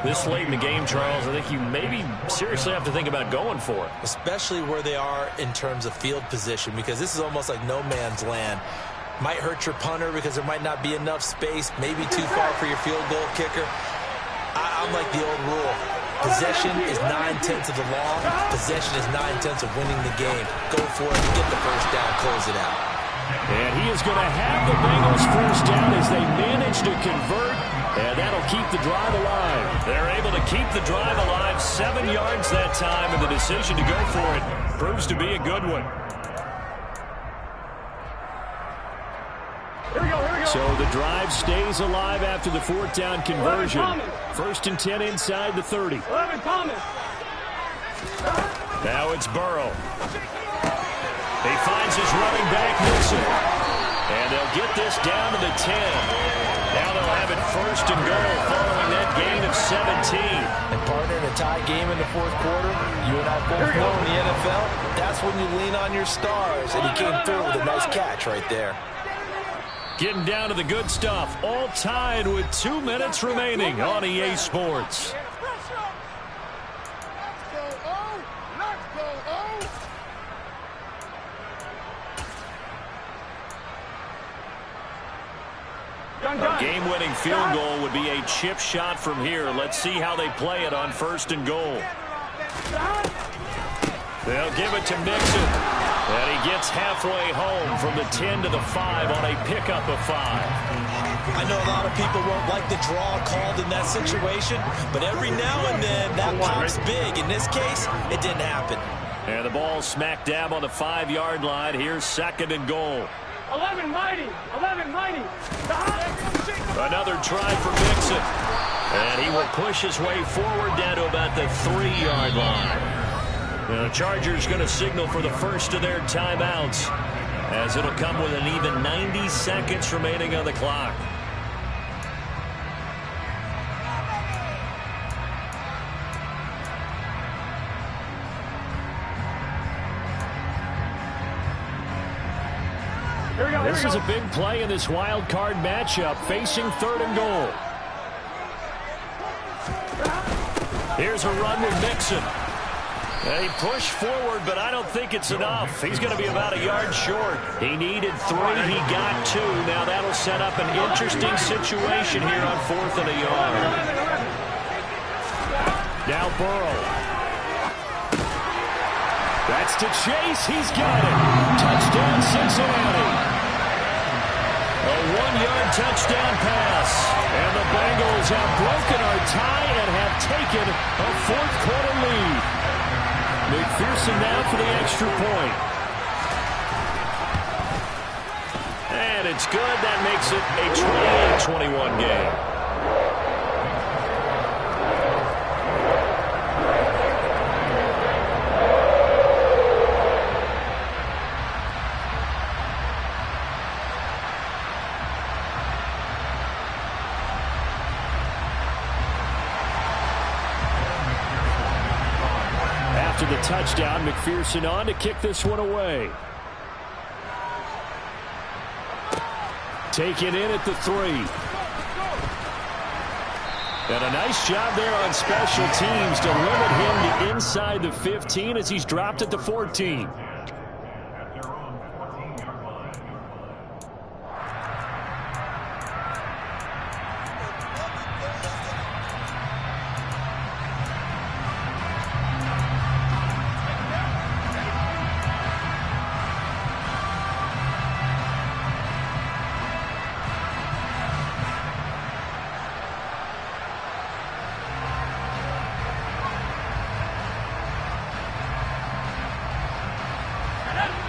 S5: This late in the game, Charles, I think you maybe seriously have to think about going for it. Especially where they are in terms of field position, because this is almost like no man's land. Might hurt your punter because there might not be enough space, maybe too far for your field goal kicker. I'm like the old rule. Possession is 9/10 of the law. Possession is 9/10 of winning the game. Go for it, get the first down, close it out. And he is going to have the Bengals first down as they manage to convert. And that'll keep the drive alive. They're able to keep the drive alive. 7 yards that time, and the decision to go for it proves to be a good one.
S6: Here we go.
S5: So the drive stays alive after the 4th down conversion. 1st and 10 inside the 30.
S6: 11 Thomas.
S5: Now it's Burrow. He finds his running back, Mixon. And they'll get this down to the 10. Now they'll have it 1st and goal following that gain of 17. And partner, in a tie game in the 4th quarter, you and I both know in the NFL, that's when you lean on your stars. And he came through with a nice catch right there. Getting down to the good stuff. All tied with 2 minutes remaining on EA Sports. A game-winning field goal would be a chip shot from here. Let's see how they play it on 1st and goal. They'll give it to Mixon. And he gets halfway home from the 10 to the 5 on a pickup of 5. I know a lot of people won't like the draw called in that situation, but every now and then that pops big. In this case, it didn't happen. And the ball smack dab on the 5-yard line. Here's 2nd and goal.
S6: 11 mighty.
S5: Another try for Mixon. And he will push his way forward down to about the 3-yard line. The Chargers going to signal for the first of their timeouts, as it'll come with an even 90 seconds remaining on the clock. This is a big play in this wild card matchup, facing 3rd and goal. Here's a run with Mixon. He pushed forward, but I don't think it's enough. He's going to be about a yard short. He needed 3. He got 2. Now that'll set up an interesting situation here on 4th and a yard. Now Burrow. That's to Chase. He's got it. Touchdown, Cincinnati. A 1-yard touchdown pass. And the Bengals have broken our tie and have taken a 4th quarter lead. McPherson now for the extra point. And it's good. That makes it a 28-21 game. After the touchdown, McPherson on to kick this one away. Taken in at the 3. And a nice job there on special teams to limit him to inside the 15 as he's dropped at the 14.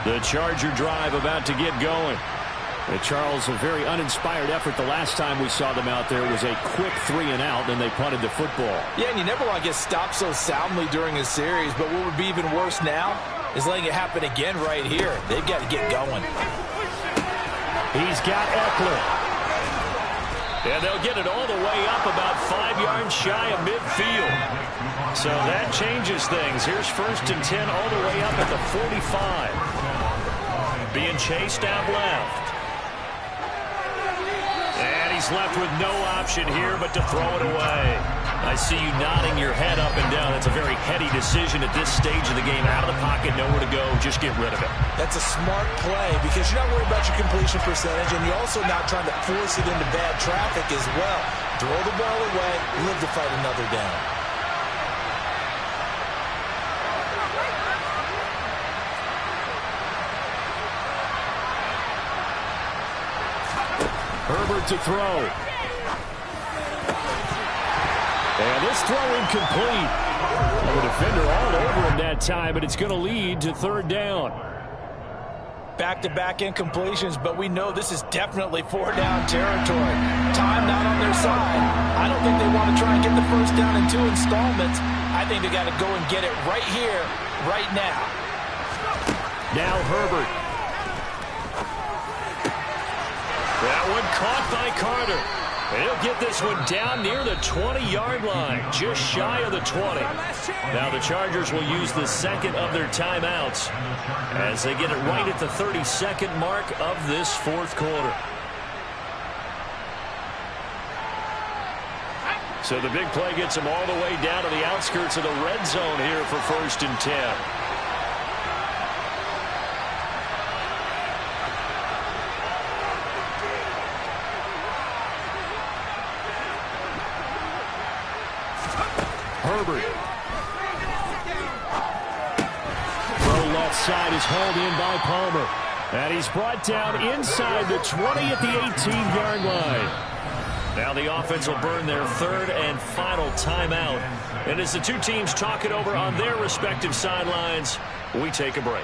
S5: The Charger drive about to get going. And Charles, a very uninspired effort the last time we saw them out there. It was a quick 3 and out, then they punted the football.
S7: Yeah, and you never want to get stopped so soundly during a series, but what would be even worse now is letting it happen again right here. They've got to get going.
S5: He's got Eckler. And they'll get it all the way up about 5 yards shy of midfield. So that changes things. Here's 1st and 10 all the way up at the 45. Being chased out left. And he's left with no option here but to throw it away. I see you nodding your head up and down. That's a very heady decision at this stage of the game. Out of the pocket, nowhere to go. Just get rid of it.
S7: That's a smart play because you're not worried about your completion percentage, and you're also not trying to force it into bad traffic as well. Throw the ball away, live to fight another down.
S5: Herbert to throw. And this throw incomplete. The defender all over him that time, but it's going to lead to 3rd down.
S7: Back-to-back incompletions, but we know this is definitely 4-down territory. Time not on their side. I don't think they want to try and get the 1st down in 2 installments. I think they got to go and get it right here, right now.
S5: Now Herbert. That one caught by Carter. He'll get this one down near the 20-yard line, just shy of the 20. Now the Chargers will use the 2nd of their timeouts as they get it right at the 32nd mark of this 4th quarter. So the big play gets them all the way down to the outskirts of the red zone here for 1st and 10. Herbert. Throw left side is hauled in by Palmer. And he's brought down inside the 20 at the 18-yard line. Now the offense will burn their 3rd and final timeout. And as the two teams talk it over on their respective sidelines, we take a break.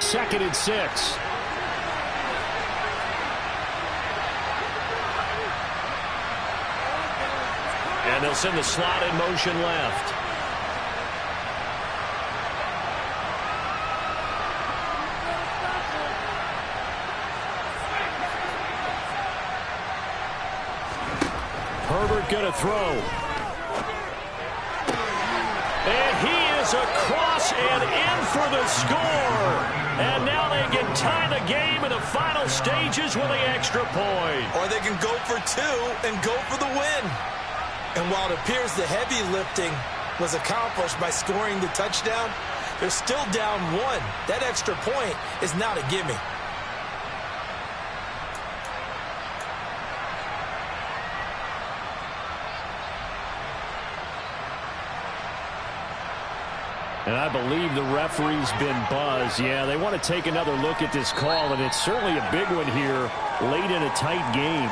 S5: Second and 6. And they'll send the slot in motion left. Herbert going to throw. And he is across and in for the score. And now they can tie the game in the final stages with the extra point.
S7: Or they can go for 2 and go for the win. And while it appears the heavy lifting was accomplished by scoring the touchdown, they're still down 1. That extra point is not a gimme.
S5: And I believe the referee's been buzzed. Yeah, they want to take another look at this call, and it's certainly a big one here late in a tight game.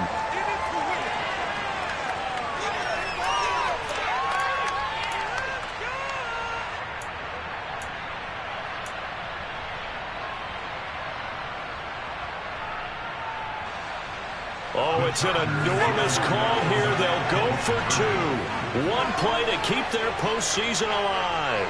S5: it's an enormous call here. They'll go for two. One play to keep their postseason alive.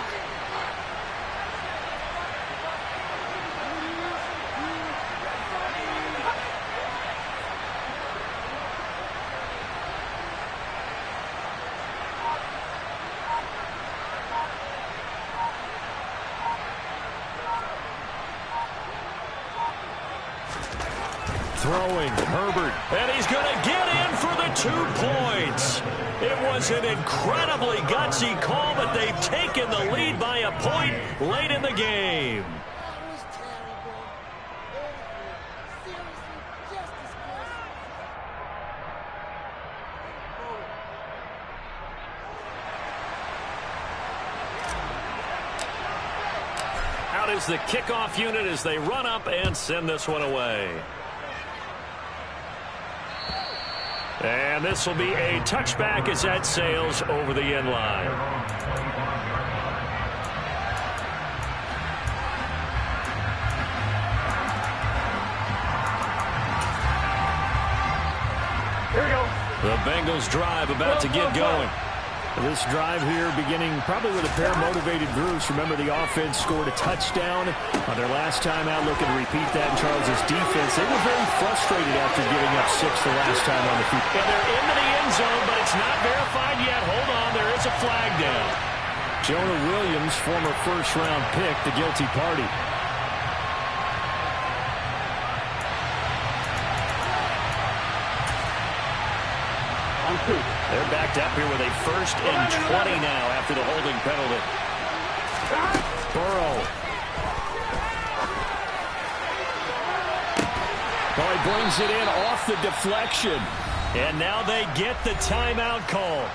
S8: Throwing, Herbert.
S5: And he's going to get in for the 2 points. It was an incredibly gutsy call, but they've taken the lead by a point late in the game.
S9: That was terrible. Awful. Seriously, just disgusting.
S5: Out is the kickoff unit as they run up and send this one away. And this will be a touchback as that sails over the end line.
S6: Here we go.
S5: The Bengals drive about to get going.
S8: This drive here beginning probably with a pair of motivated groups. Remember, the offense scored a touchdown on their last time out, looking to repeat that in Charles' defense. They were very frustrated after giving up 6 the last time on the field.
S5: And they're into the end zone, but it's not verified yet. Hold on, there is a flag down.
S8: Jonah Williams, former first-round pick, the guilty party.
S5: They're backed up here with a 1st and 20 now after the holding penalty.
S8: Burrow. Oh, he brings it in off the deflection.
S5: And now they get the timeout call.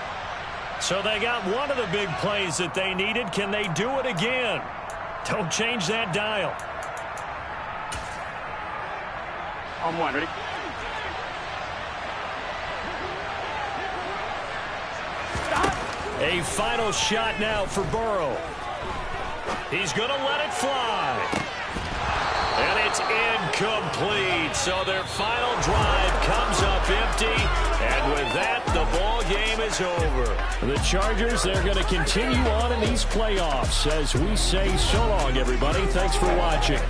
S5: So they got one of the big plays that they needed. Can they do it again? Don't change that dial.
S6: On one, ready?
S5: A final shot now for Burrow. He's going to let it fly. And it's incomplete. So their final drive comes up empty. And with that, the ball game is over.
S8: The Chargers, they're going to continue on in these playoffs. As we say so long, everybody. Thanks for watching.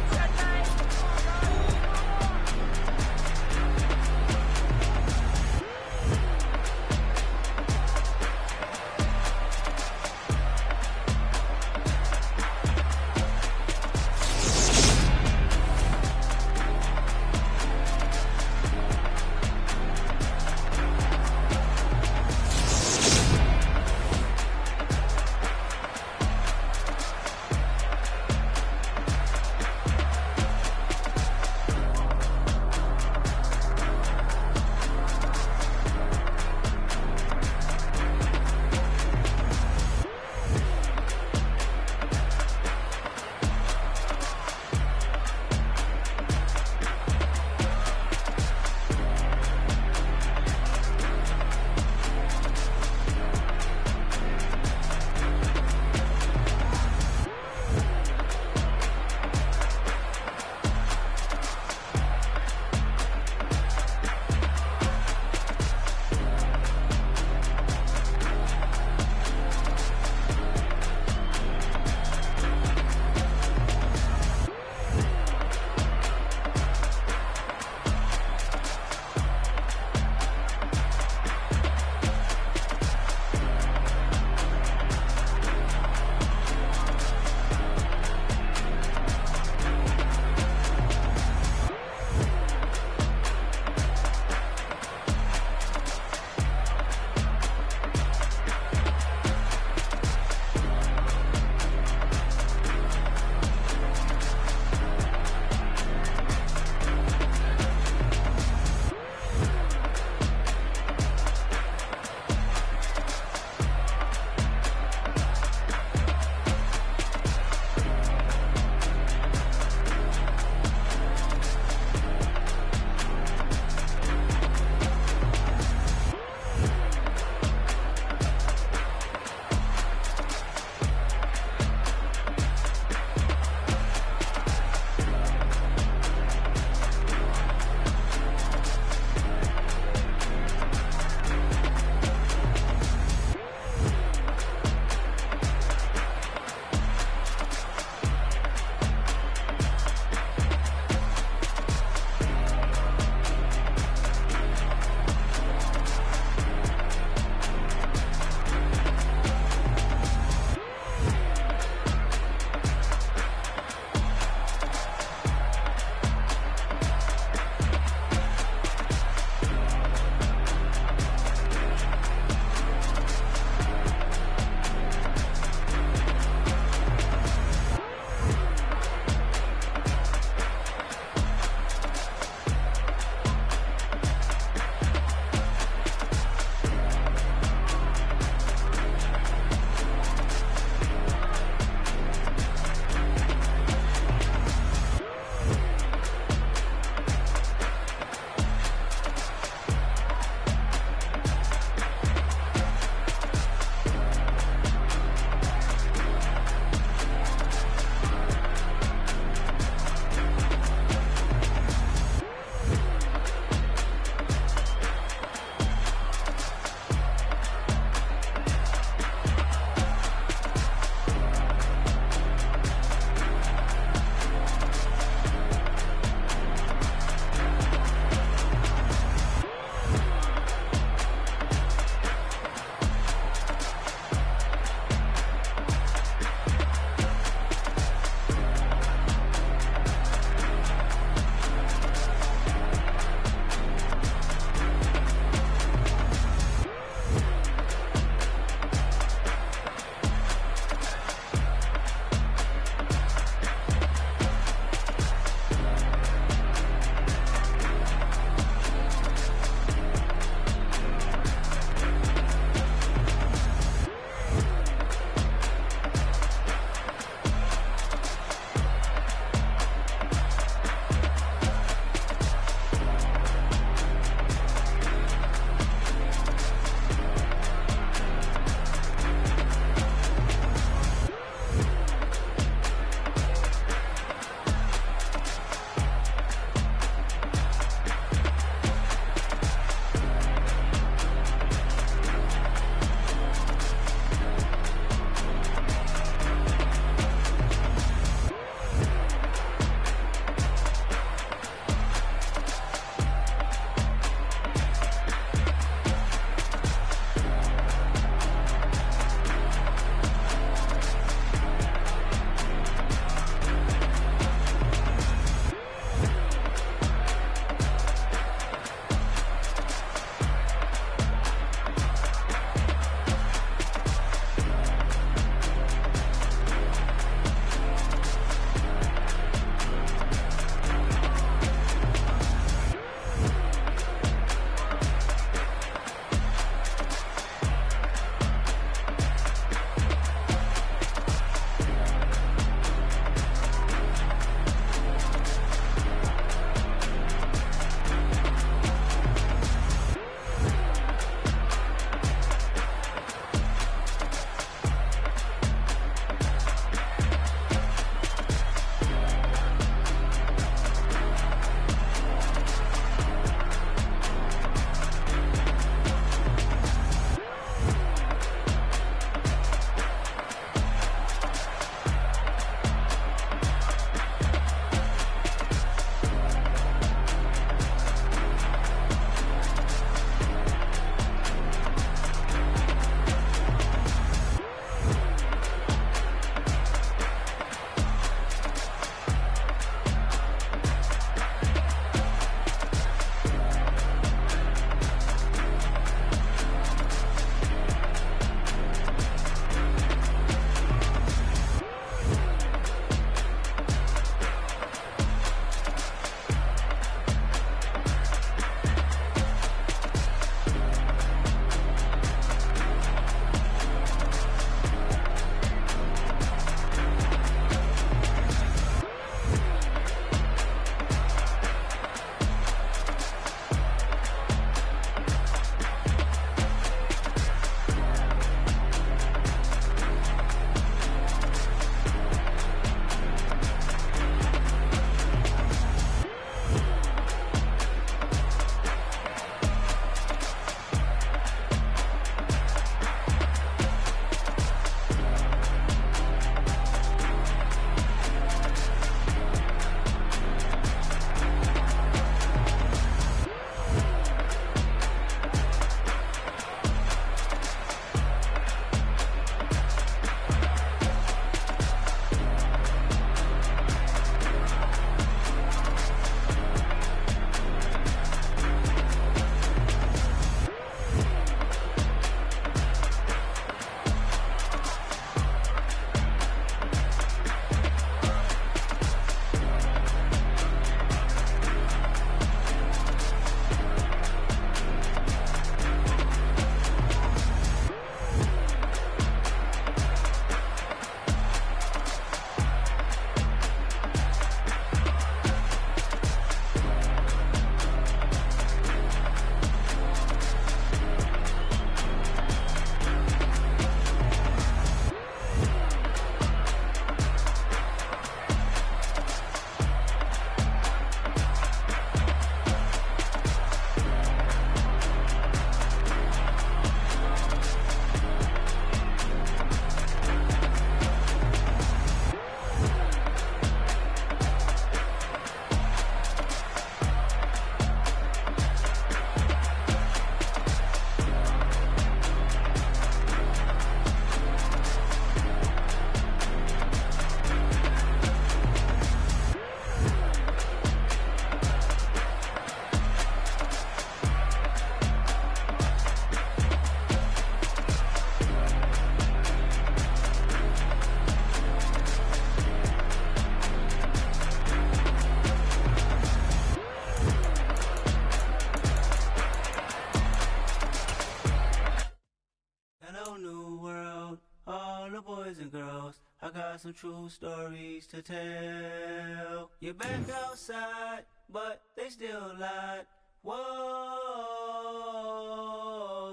S10: whole new world. All the boys and girls, I got some true stories to tell. You're back outside, but they still lied. Whoa,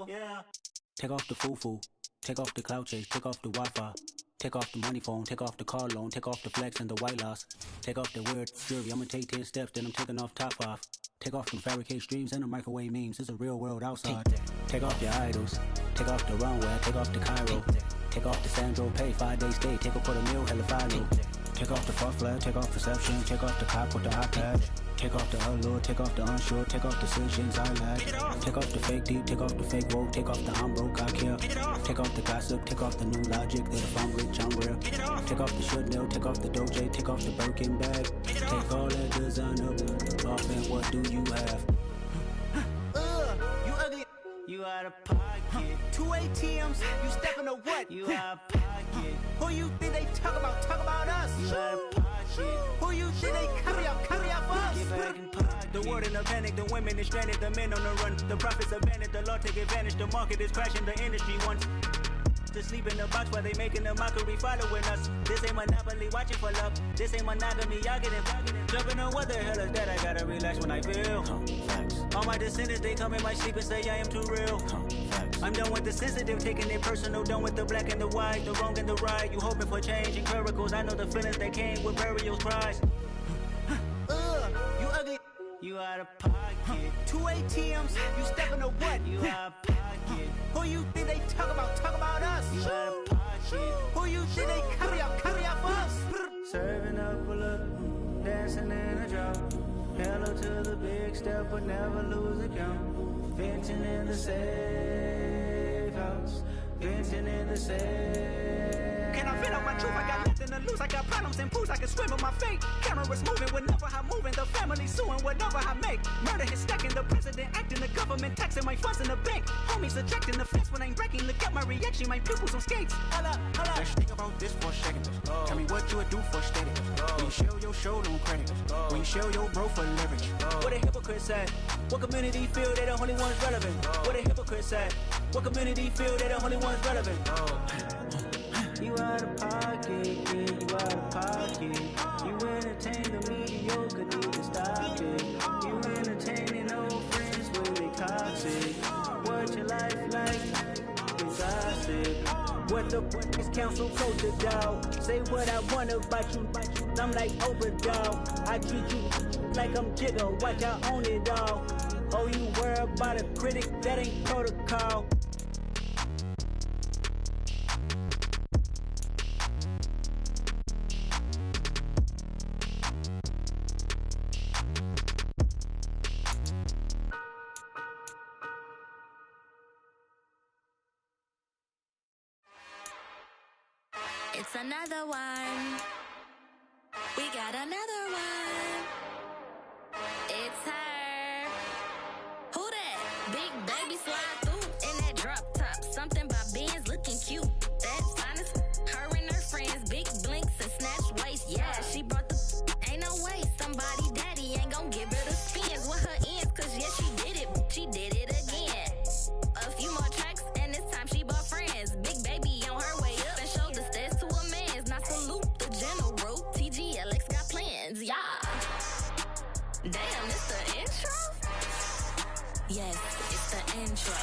S10: yeah. Take off the foo-foo, take off the cloud chase, take off the Wi-Fi. Take off the money phone, take off the car loan, take off the flex and the white loss. Take off the weird jewelry, I'ma take 10 steps, then I'm taking off top off. Take off them fabricate streams and the microwave memes, it's a real world outside. Take off your idols, take off the runway, take off the Cairo. Take off the Sandro Pay, 5-day stay, take a $250,000, hella follow. Take off the fuck flag, take off perception, take off the cop with the iPad. Take off the allure, take off the unsure, take off decisions I lack. Take off the fake deep, take off the fake woke, take off the I'm broke, I care. Take off the gossip, take off the new logic, that if I'm rich, I'm real. Take off the Chanel, take off the Doja, take off the Birkin bag. Take all that designer off and what do you have? You ugly, you out of pocket. 2 ATMs, you stepping to what? You out of pocket. Who you think they talk about us? You out of pocket. Who you think they carry out for us? Get back in pocket. The world in a panic, the women is stranded, the men on the run. The profits abandoned, the law take advantage, the market is crashing, the industry wants to sleep in the box while they making a mockery following us. This ain't Monopoly, watching for love. This ain't monogamy, y'all getting jumping on what the hell is that? I gotta relax when I feel. All my descendants, they come in my sleep and say I am too real. I'm done with the sensitive, taking it personal. Done with the black and the white, the wrong and the right. You hoping for change and miracles. I know the feelings that came with burial cries. You ugly, you out of pocket. 2 ATMs, you stepping to what? You out of pocket. Who you think they talk about us? You out of pocket. Who you think they carry out for us? Serving up a look, dancing in a drop. Hello to the big step, but never lose a count. Venting in the safe house, venting in the safe. Can I vent out my truth? I got nothing to lose. I got problems and pools. I can swim with my fate. Cameras moving whenever I'm moving. The family suing whatever I make. Murder is stacking. The president acting. The government taxing my funds in the bank. Homies ejecting the fence when I'm breaking. Look at my reaction. My pupils on skates. Hold up. Let's think about this for a second. Tell me what you would do for steady. When you show your show no credit. When you show your bro for leverage. What a hypocrite said. What community feel they the only ones relevant? What a hypocrite said. What community feel they the only ones relevant? You out of pocket, yeah, you out of pocket. You entertain the mediocre, need to stop it. You entertaining old friends with they toxic. What your life like? It's gossip. What the is council told the dog? Say what I want about you. I'm like overdog. I treat you like I'm Jigga. Watch I own it all. Oh, you worry about a critic? That ain't protocol.
S11: It's another one. We got another one. It's her. Who that? Big baby slide through in that drop top. Something by Benz looking cute. That's fine as her and her friends. Big blinks and snatch waist. Yeah, she brought the. Ain't no way somebody daddy ain't gon' give her the spins with her ends. Cause yeah, she did it. She did it again. A few more tracks and this time she bought friends. Big baby on her way up and showed the stairs to a man's. Now salute the general. TGLX got plans. Yeah. Damn, it's the intro? Yes, it's the intro.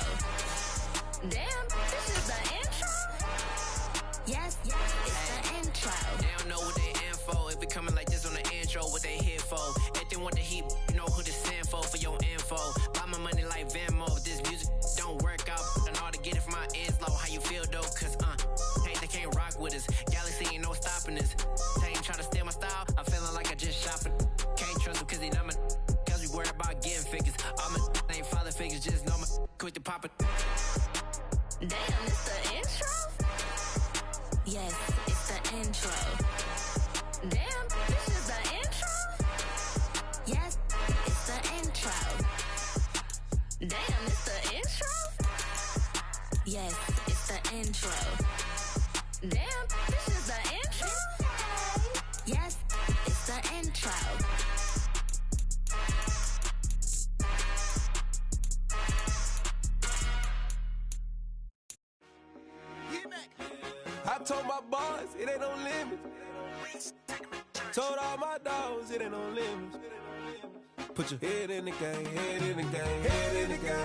S11: Damn, this is the intro? Yes, it's the intro.
S12: They don't know what they in for. If it coming like this on the intro, what they here for? If they want the heat, you know who to send for your info. Buy my money like Venmo. If this music don't work out, and all to get it from my ends low. How you feel though? Cause hey, they can't rock with us. Galaxy ain't no stopping this. They ain't trying to steal my style. I'm feeling like I just shopping. Can't trust them cause they not my. Cause we worried about getting figures. All my ain't father figures, just know my quick to pop it.
S11: Damn, it's the intro? Yes, it's the intro. Damn, this is the intro? Yes, it's the intro. Damn, it's the intro? Yes, it's the intro. Damn, this is the intro? Yes, it's the intro.
S13: told my boys, it ain't no limits. Told all my dogs, it ain't no limits. Put your head in the game, head in the game, head in the game.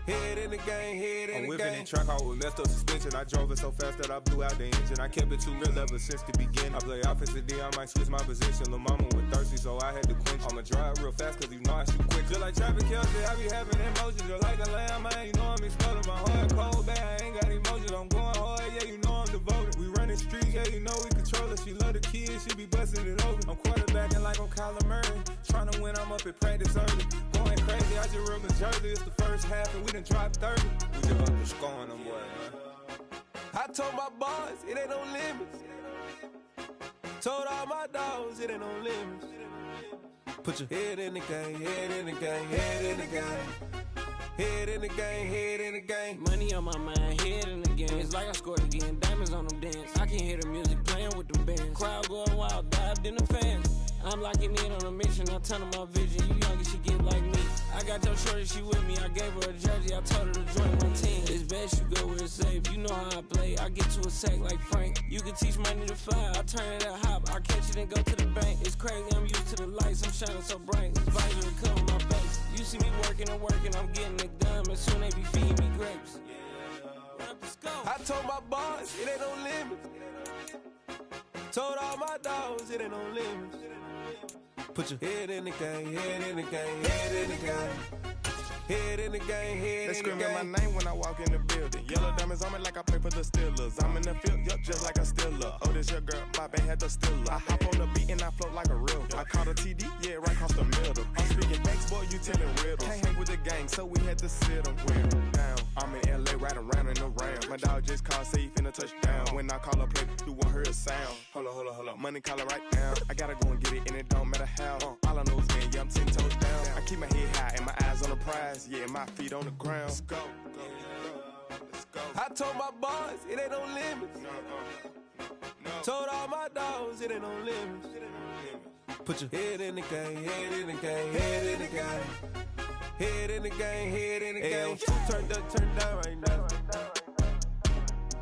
S13: Head in the game, head in the game.
S14: I'm whipping and track out with messed up suspension. I drove it so fast that I blew out the engine. I kept it too real ever since the beginning. I play offensive D, I might switch my position. Lil' mama was thirsty, so I had to quench. I'ma drive real fast, cause you know I shoot quick. Just like Travis Kelce, I be having emotions. Just like a lamb, man, you know I'm exploding. My heart cold, bad, I ain't got emotions. I'm going hard, yeah, you know I'm devoted. We running streets, yeah, you know we control it. She love the kids, she be busting it over. I'm quarterbacking like I'm Kyler Murray. Trying to win, I'm up at practice early. Going crazy, I just rub the jersey. It's the first half and we done dropped 30. We just underscoring them, boy, man.
S13: I told my boys, it ain't no limits. Told all my dogs, it ain't no limits. Put your head in the game, head in the game, head in the game. Head in the game, head in the game.
S4: Money on my mind, head in the game. It's like I scored again, diamonds on them dance. I can hear the music playing with them bands. Crowd going wild, dived in the fans. I'm locking in on a mission, I turn on my vision. You young and she get like me. I got your shorty, she with me. I gave her a jersey, I told her to join my team. It's best you go where it's safe. You know how I play, I get to a sack like Frank. You can teach money to fly, I turn it at hop. I catch it and go to the bank. It's crazy, I'm used to the lights, I'm shining so bright. This visor will cover my face. You see me working and working, I'm getting it done. And soon they be feeding me grapes.
S13: I told my boys, it ain't no limits. Told all my dogs, it ain't no limits. Put your head in the game, head in the game, head in the game. Head in the game, head in the game.
S14: They screaming my name when I walk in the building. Yellow diamonds on me like I play for the Steelers. I'm in the field, yup, just like a Steeler. Oh, this your girl, my band had the Steeler. I hop on the beat and I float like a real. I caught a TD, yeah, right across the middle. I'm speaking facts, boy, you telling riddles. Can't hang with the gang, so we had to sit them down. I'm in LA, riding around and around. My dog just called, say he finna touch down. When I call a play, you won't hear a sound. Hold up, money calling right now. I gotta go and get it, and it don't matter how. All I know is, man, yeah, I'm 10 toes down. I keep my head high and my eyes on the prize. Yeah, my feet on the ground. Let's go.
S13: I told my boys, it ain't no limits. Told all my dogs, it ain't no limits. Put your head in the game, head in the game, head in the game. Head in the game, head in the game. Two turned up, turned down right now.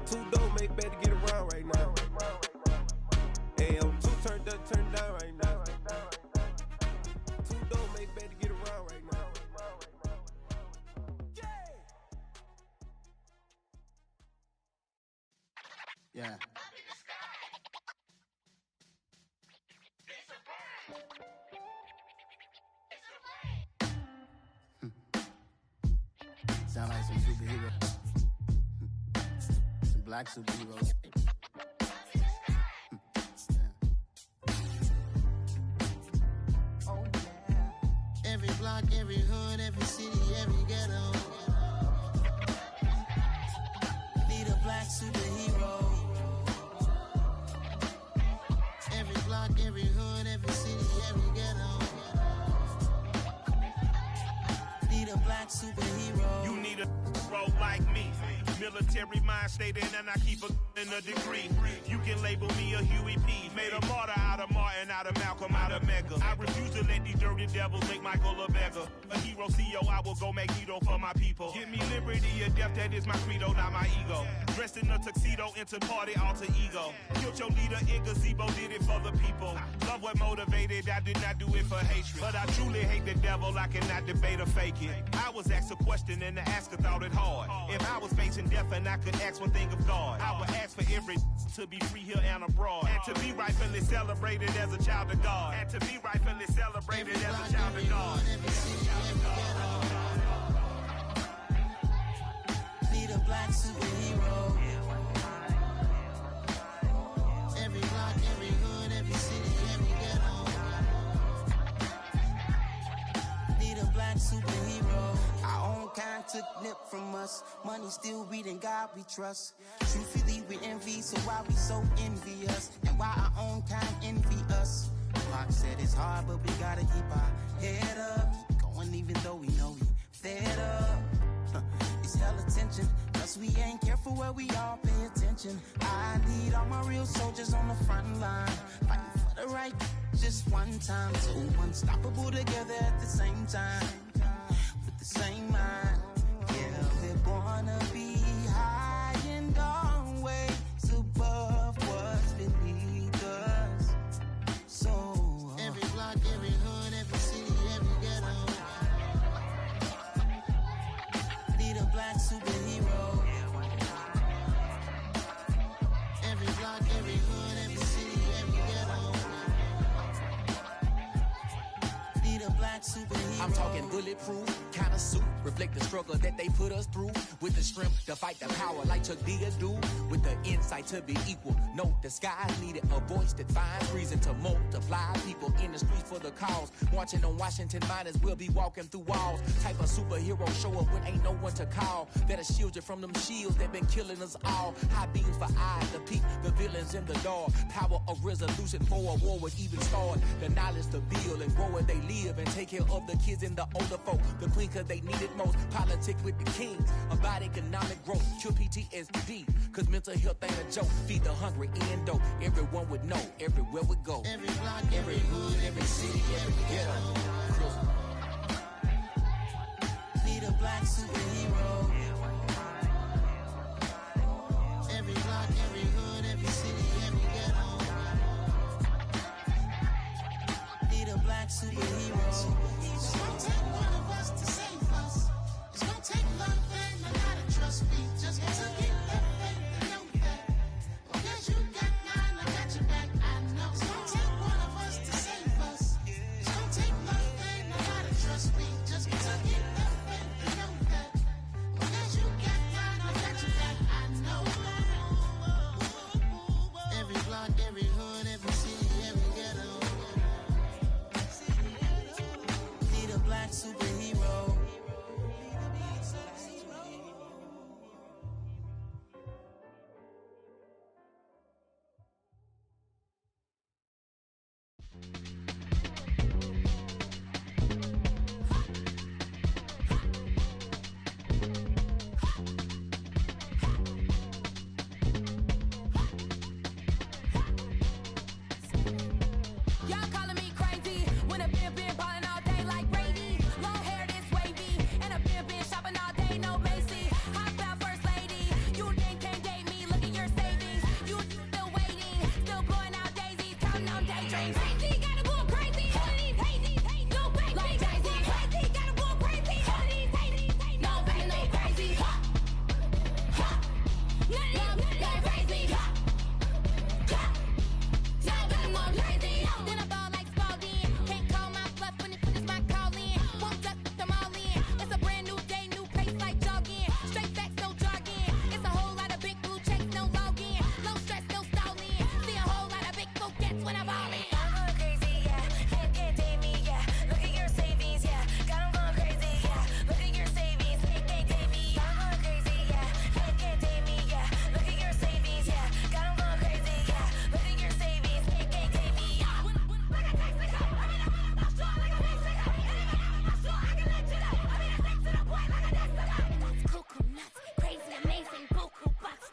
S13: Two don't make better get around right now. Hey, two turned up, turned down right now. Two don't make better get around right now.
S15: Yeah. Sound like some superheroes. Some black superheroes. Oh, yeah. Every block, every hood, every city, every ghetto. Need a black superhero. Every block, every hood, every city, every ghetto. Need a black superhero.
S16: You need a role like me. Military mind state and I keep in a degree. You can label me a Huey P. Made a martyr out of Martin, out of Malcolm, out of Mega. I refuse to let these dirty devils make Michael a beggar. A hero CEO, I will go Magneto for my people. Give me liberty or death, that is my credo, not my ego. Dressed in a tuxedo, into party, alter ego. Killed your leader in gazebo, did it for the people. Love what motivated, I did not do it for hatred. But I truly hate the devil, I cannot debate or fake it. I was asked a question and the asker thought it hard. If I was facing death and I could ask one thing of God, I would ask for every to be free here and abroad. And to be rightfully celebrated as a child of God. And to be rightfully celebrated as a child of God.
S15: Need a black superhero. Every block, every hood, every city, every ghetto. Need a black superhero. Our own kind took nip from us. Money still reading God we trust. Truthfully we envy, so why we so envious? And why our own kind envy us? Block said it's hard, but we gotta keep our head up. Going even though we know we fed up. It's hella tension, cause we ain't careful where we all pay attention. I need all my real soldiers on the front line, fighting for the right just one time. So unstoppable together at the same time, with the same mind. Yeah, we're gonna be high and always black superhero.
S2: I'm talking bulletproof, kind of suit, reflect the struggle that they put us through. With the strength to fight the power like Chuck D do. With the insight to be equal, no disguise needed. A voice that finds reason to multiply. People in the streets for the cause. Marching on Washington miners, we'll be walking through walls. Type of superhero show up when ain't no one to call. That'll shield you from them shields that been killing us all. High beams for eyes to peek the villains in the dark. Power of resolution for a war would even start. The knowledge to build and grow where they live and take care of the kids and the older folk. The queen cause they need it most. Politics with the kings about economic growth. Cure PTSD cause mental health ain't a joke. Feed the hungry in dope. Everyone would know everywhere we go.
S15: Every block, every hood, every city, every ghetto. Need a black superhero. Every block, every hood, every city, every ghetto. Need a black superhero. It's gonna take one of us to save us. It's gonna take love and a lot of trust me. Just to get that faith and know that. Because you got mine, I got your back, I know. It's gonna take one of us to save us. It's gonna take love and a lot of trust me. Just to get that faith and know that. Because you got mine, I got your back, I know. Every block, every hood, every city, every ghetto. Need a black superhero.
S11: Y'all calling me crazy when a been ballin' all day like Brady. Long hair this wavy, and a been shopping all day, no Macy. Hop out first lady, you think can't date me, look at your savings. You still waiting, still blowing out daisies, counting on daydreams. Crazy, gotta go crazy, all of these hazy, no crazy. Like Jay-Z, crazy, gotta go crazy, all of these hazy, no crazy, no crazy. None of them, they're crazy. Then I ball like Spalding. Can't call my bluff when it finishes my calling. Won't duck them all in. It's a brand new day, new pace like jogging. Straight facts, no jargon. It's a whole lot of big blue checks, no login. No stress, no stalling. See a whole lot of big forgets when I ball in.
S17: I'm going crazy, yeah. Can't date me, yeah. Look at your savings, yeah. Got 'em going crazy, yeah. Look at your savings, can't date me. I'm going crazy, yeah. Can't date me, yeah. Look at your savings, yeah. Got 'em going crazy, yeah. Look at your savings, can't date me.
S11: Cuckoo nuts, crazy, amazing, buku bucks.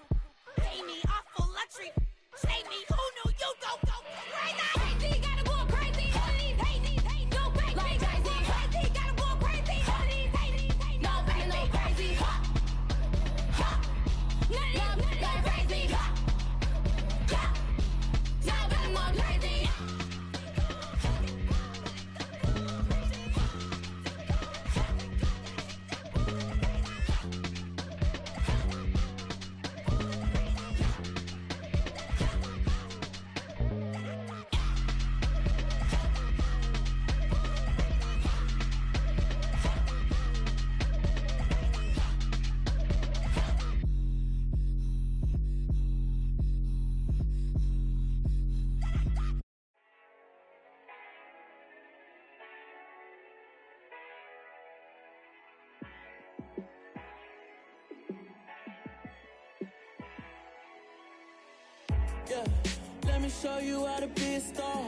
S11: Pay me awful luxury. Save me, who knew you go crazy? Crazy, gotta go crazy. All of these hazy, no crazy. Like Jay-Z, crazy, gotta go crazy. All of these hazy, no crazy, no crazy. None of them, they're crazy. Now I'm more crazy.
S15: Yeah, let me show you how to be a star.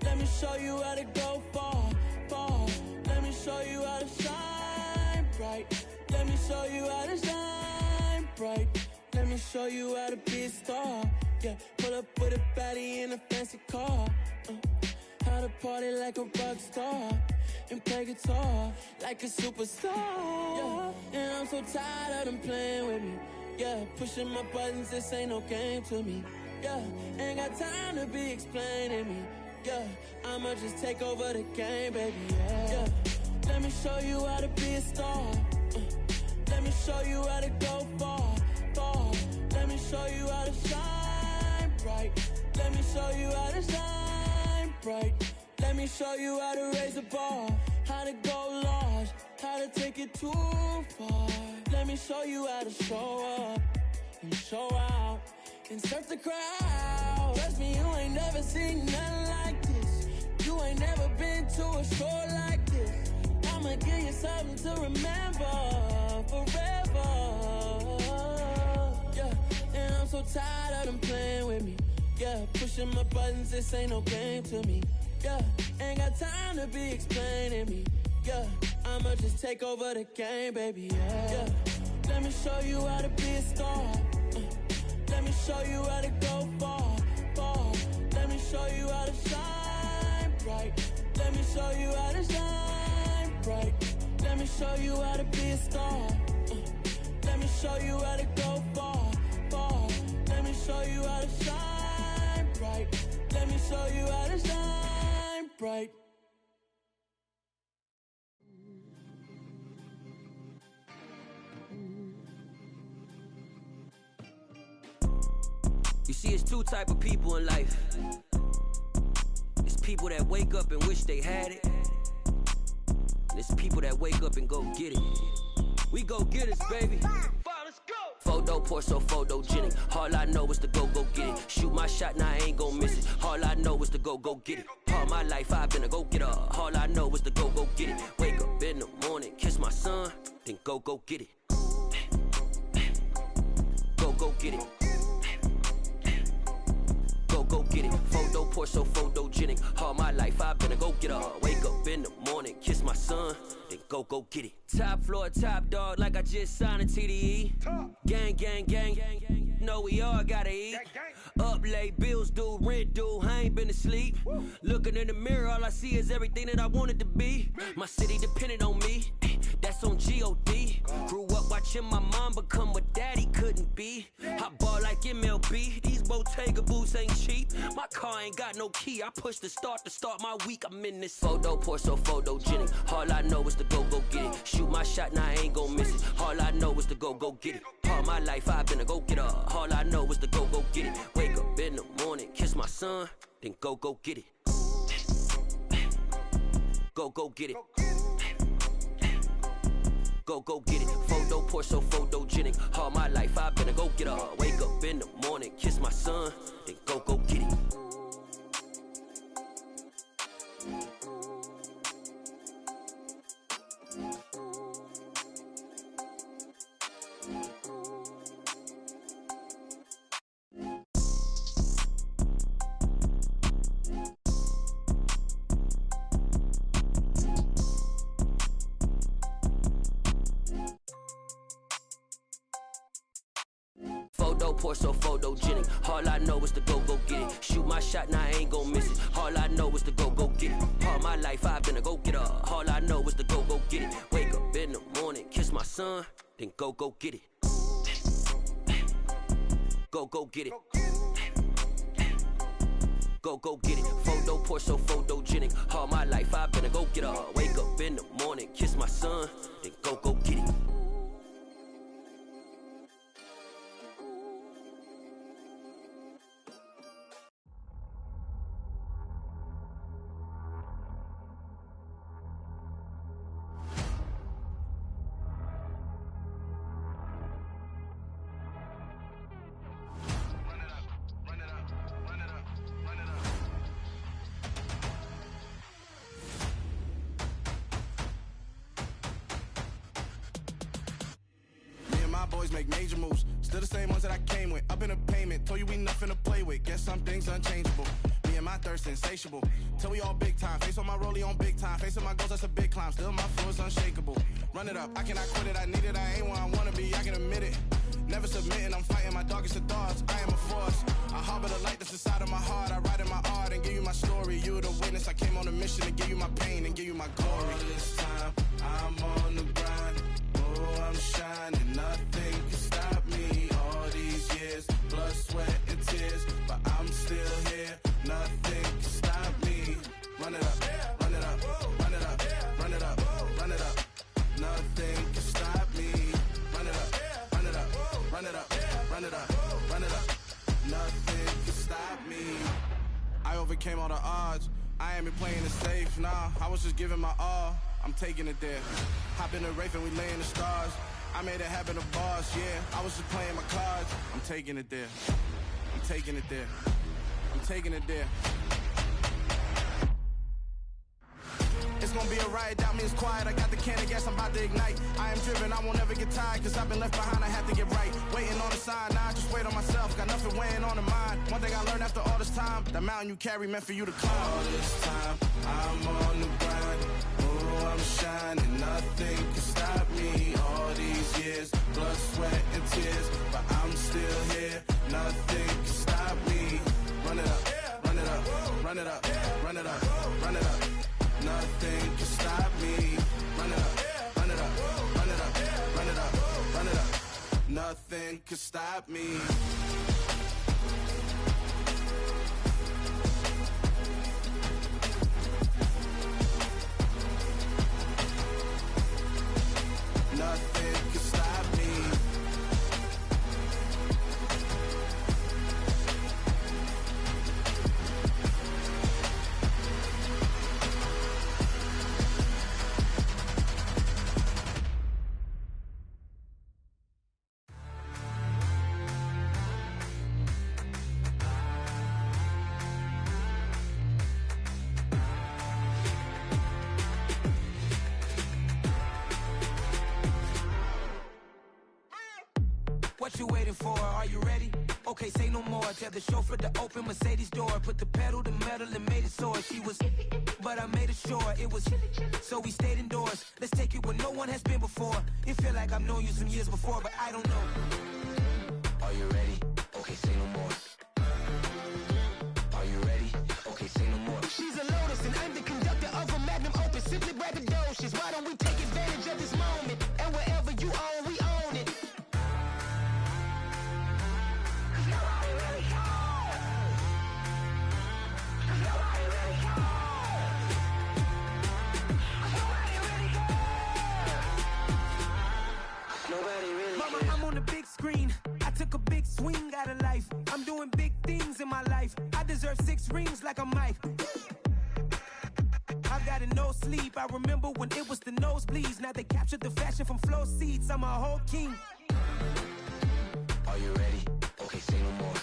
S15: Let me show you how to go far, far. Let me show you how to shine bright. Let me show you how to shine bright. Let me show you how to be a star. Yeah, pull up with a baddie in a fancy car. How to party like a rock star and play guitar like a superstar. Yeah, and I'm so tired of them playing with me. Yeah, pushing my buttons, this ain't no game to me. Yeah, ain't got time to be explaining me. Yeah, I'ma just take over the game, baby. Yeah, let me show you how to be a star. Let me show you how to go far, far. Let me show you how to shine bright. Let me show you how to shine bright.
S18: Let me show you how to raise a bar, how to go large, how to take it too far. Let me show you how to show up and show out and surf the crowd. Trust me, you ain't never seen nothing like this. You ain't never been to a show like this. I'ma give you something to remember forever. Yeah, and I'm so tired of them playing with me. Yeah, pushing my buttons, this ain't no game to me. Yeah, ain't got time to be explaining me. Yeah, I'ma just take over the game, baby. Yeah, let me show you how to be a star. Let me show you how to go far, far. Let me show you how to shine bright. Let me show you how to shine bright. Let me show you how to be a star. Let me show you how to go far, far. Let me show you how to shine bright. Let me show you how to shine bright.
S19: You see, it's two type of people in life. It's people that wake up and wish they had it. And it's people that wake up and go get it. We go get it, baby. Photo poor, so photogenic. All I know is to go get it. Shoot my shot, now I ain't gon' miss it. All I know is to go get it. All my life I've been a go-getter. All I know is to go get it. Wake up in the morning, kiss my son, then go get it. Go get it. Go get it. Photo poor, so photogenic. All my life I've been a go-getter. Wake up in the morning, kiss my son, then go get it. Top floor, top dog, like I just signed a TDE. Gang, gang, gang, gang, gang. Know we all gotta eat. Up late, bills due, rent due, I ain't been asleep. Looking in the mirror, all I see is everything that I wanted to be. My city depended on me, that's on G.O.D. Grew up watching my mom become what daddy couldn't be. I ball like MLB, these Bottega boots ain't cheap. My car ain't got no key, I push the start to start my week. I'm in this photo poor, so photogenic. All I know is to go get it. Shoot my shot, now I ain't gon' miss it. All I know is to go get it. All my life I've been a go-getter. All I know is to go get it. Wake up in the morning, kiss my son, then go get it. Go get it. Go get it. Photo poor, so photogenic. All my life I've been a go-getter. Wake up in the morning, kiss my son, then go get it. Photo poor, so photogenic. All I know is to go get it. Shoot my shot, now I ain't gon' miss it. All I know is to go get it. All my life I've been a go-getter. All I know is to go get it. Wake up in the morning, kiss my son, then go get it. Go get it. Go get it. Photo poor, so photogenic. All my life I've been a go-getter. Wake up in the morning, kiss my son, then go get it.
S20: Boys make major moves, still the same ones that I came with. Up in a payment, told you we nothing to play with. Guess some things unchangeable. Me and my thirst insatiable. Till we all big time. Face on my rollie on big time. Facing my goals, that's a big climb. Still my flow is unshakable. Run it up, I cannot quit it. I need it, I ain't where I wanna be. I can admit it. Never submitting, I'm fighting my darkest of thoughts. I am a force. I harbor the light that's inside of my heart. I write in my art and give you my story. You the witness. I came on a mission to give you my pain and give you my glory. All this time, I'm on the grind. Oh, I'm shining. Nothing can stop me. All these years, blood, sweat, and tears, but I'm still here. Nothing can stop me. Run it up, run it up, run it up, run it up, run it up. Nothing can stop me. Run it up, run it up, run it up, run it up, run it up. Nothing can stop me. I overcame all the odds. I ain't been playing it safe, nah, I was just giving my all. I'm taking it there. Hop in the Wraith and we lay in the stars. I made it happen to boss, yeah. I was just playing my cards. I'm taking it there. I'm taking it there. I'm taking it there. It's gonna be a riot, doubt me it's quiet. I got the can of gas, I'm about to ignite. I am driven, I won't ever get tired, cause I've been left behind, I have to get right. Waiting on the sign, now I just wait on myself. Got nothing weighing on the mind. One thing I learned after all this time, the mountain you carry meant for you to climb. All this time, I'm on the grind. Oh, I'm shining, nothing can stop me. All these years, blood, sweat, and tears, but I'm still here. Nothing can stop me. Run it up, run it up, run it up, run it up, run it up. Nothing can stop me. Run it up, run it up, run it up, run it up, run it up. Nothing can stop me. Nothing can stop me.
S2: What you waiting for? Are you ready? Okay, say no more. Tell the chauffeur to open Mercedes door. Put the pedal to metal and made it soar. She was, but I made it sure it was. So we stayed indoors. Let's take it where no one has been before. It feel like I've known you some years before, but I don't know. Are you ready? Okay, say no more. Are you ready? Okay, say no more.
S3: She's a Lotus and I'm the conductor of a Magnum Opus. Simply braggadocious. Why don't we take advantage of this moment? And wherever you own, we own it.
S2: Mama, I'm on the big screen. I took a big swing out of life. I'm doing big things in my life. I deserve 6 rings like a Mike. I've got no sleep. I remember when it was the nosebleeds. Now they captured the fashion from flow seats. I'm a whole king. Are you ready? Okay, say no more.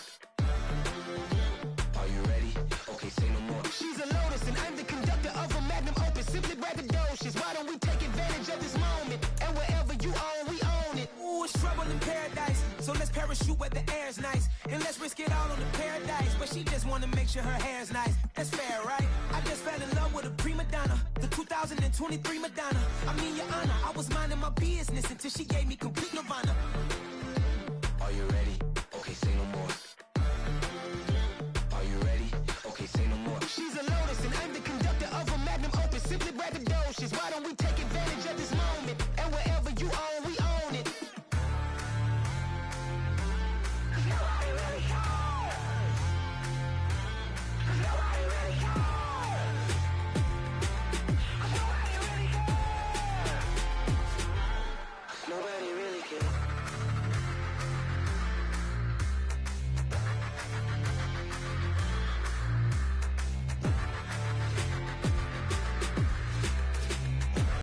S2: Are you ready? Okay, say no more.
S3: She's a Lotus and I'm the conductor of a Magnum Opus. Simply braggadocious. Why don't we take advantage of this moment? And wherever you own, we own it.
S2: Ooh, it's trouble in paradise. So let's parachute where the air's nice. And let's risk it all on the paradise. But she just wanna make sure her hair's nice. That's fair, right? I just fell in love with a prima donna. The 2023 Madonna. I mean, your honor, I was minding my business until she gave me complete nirvana.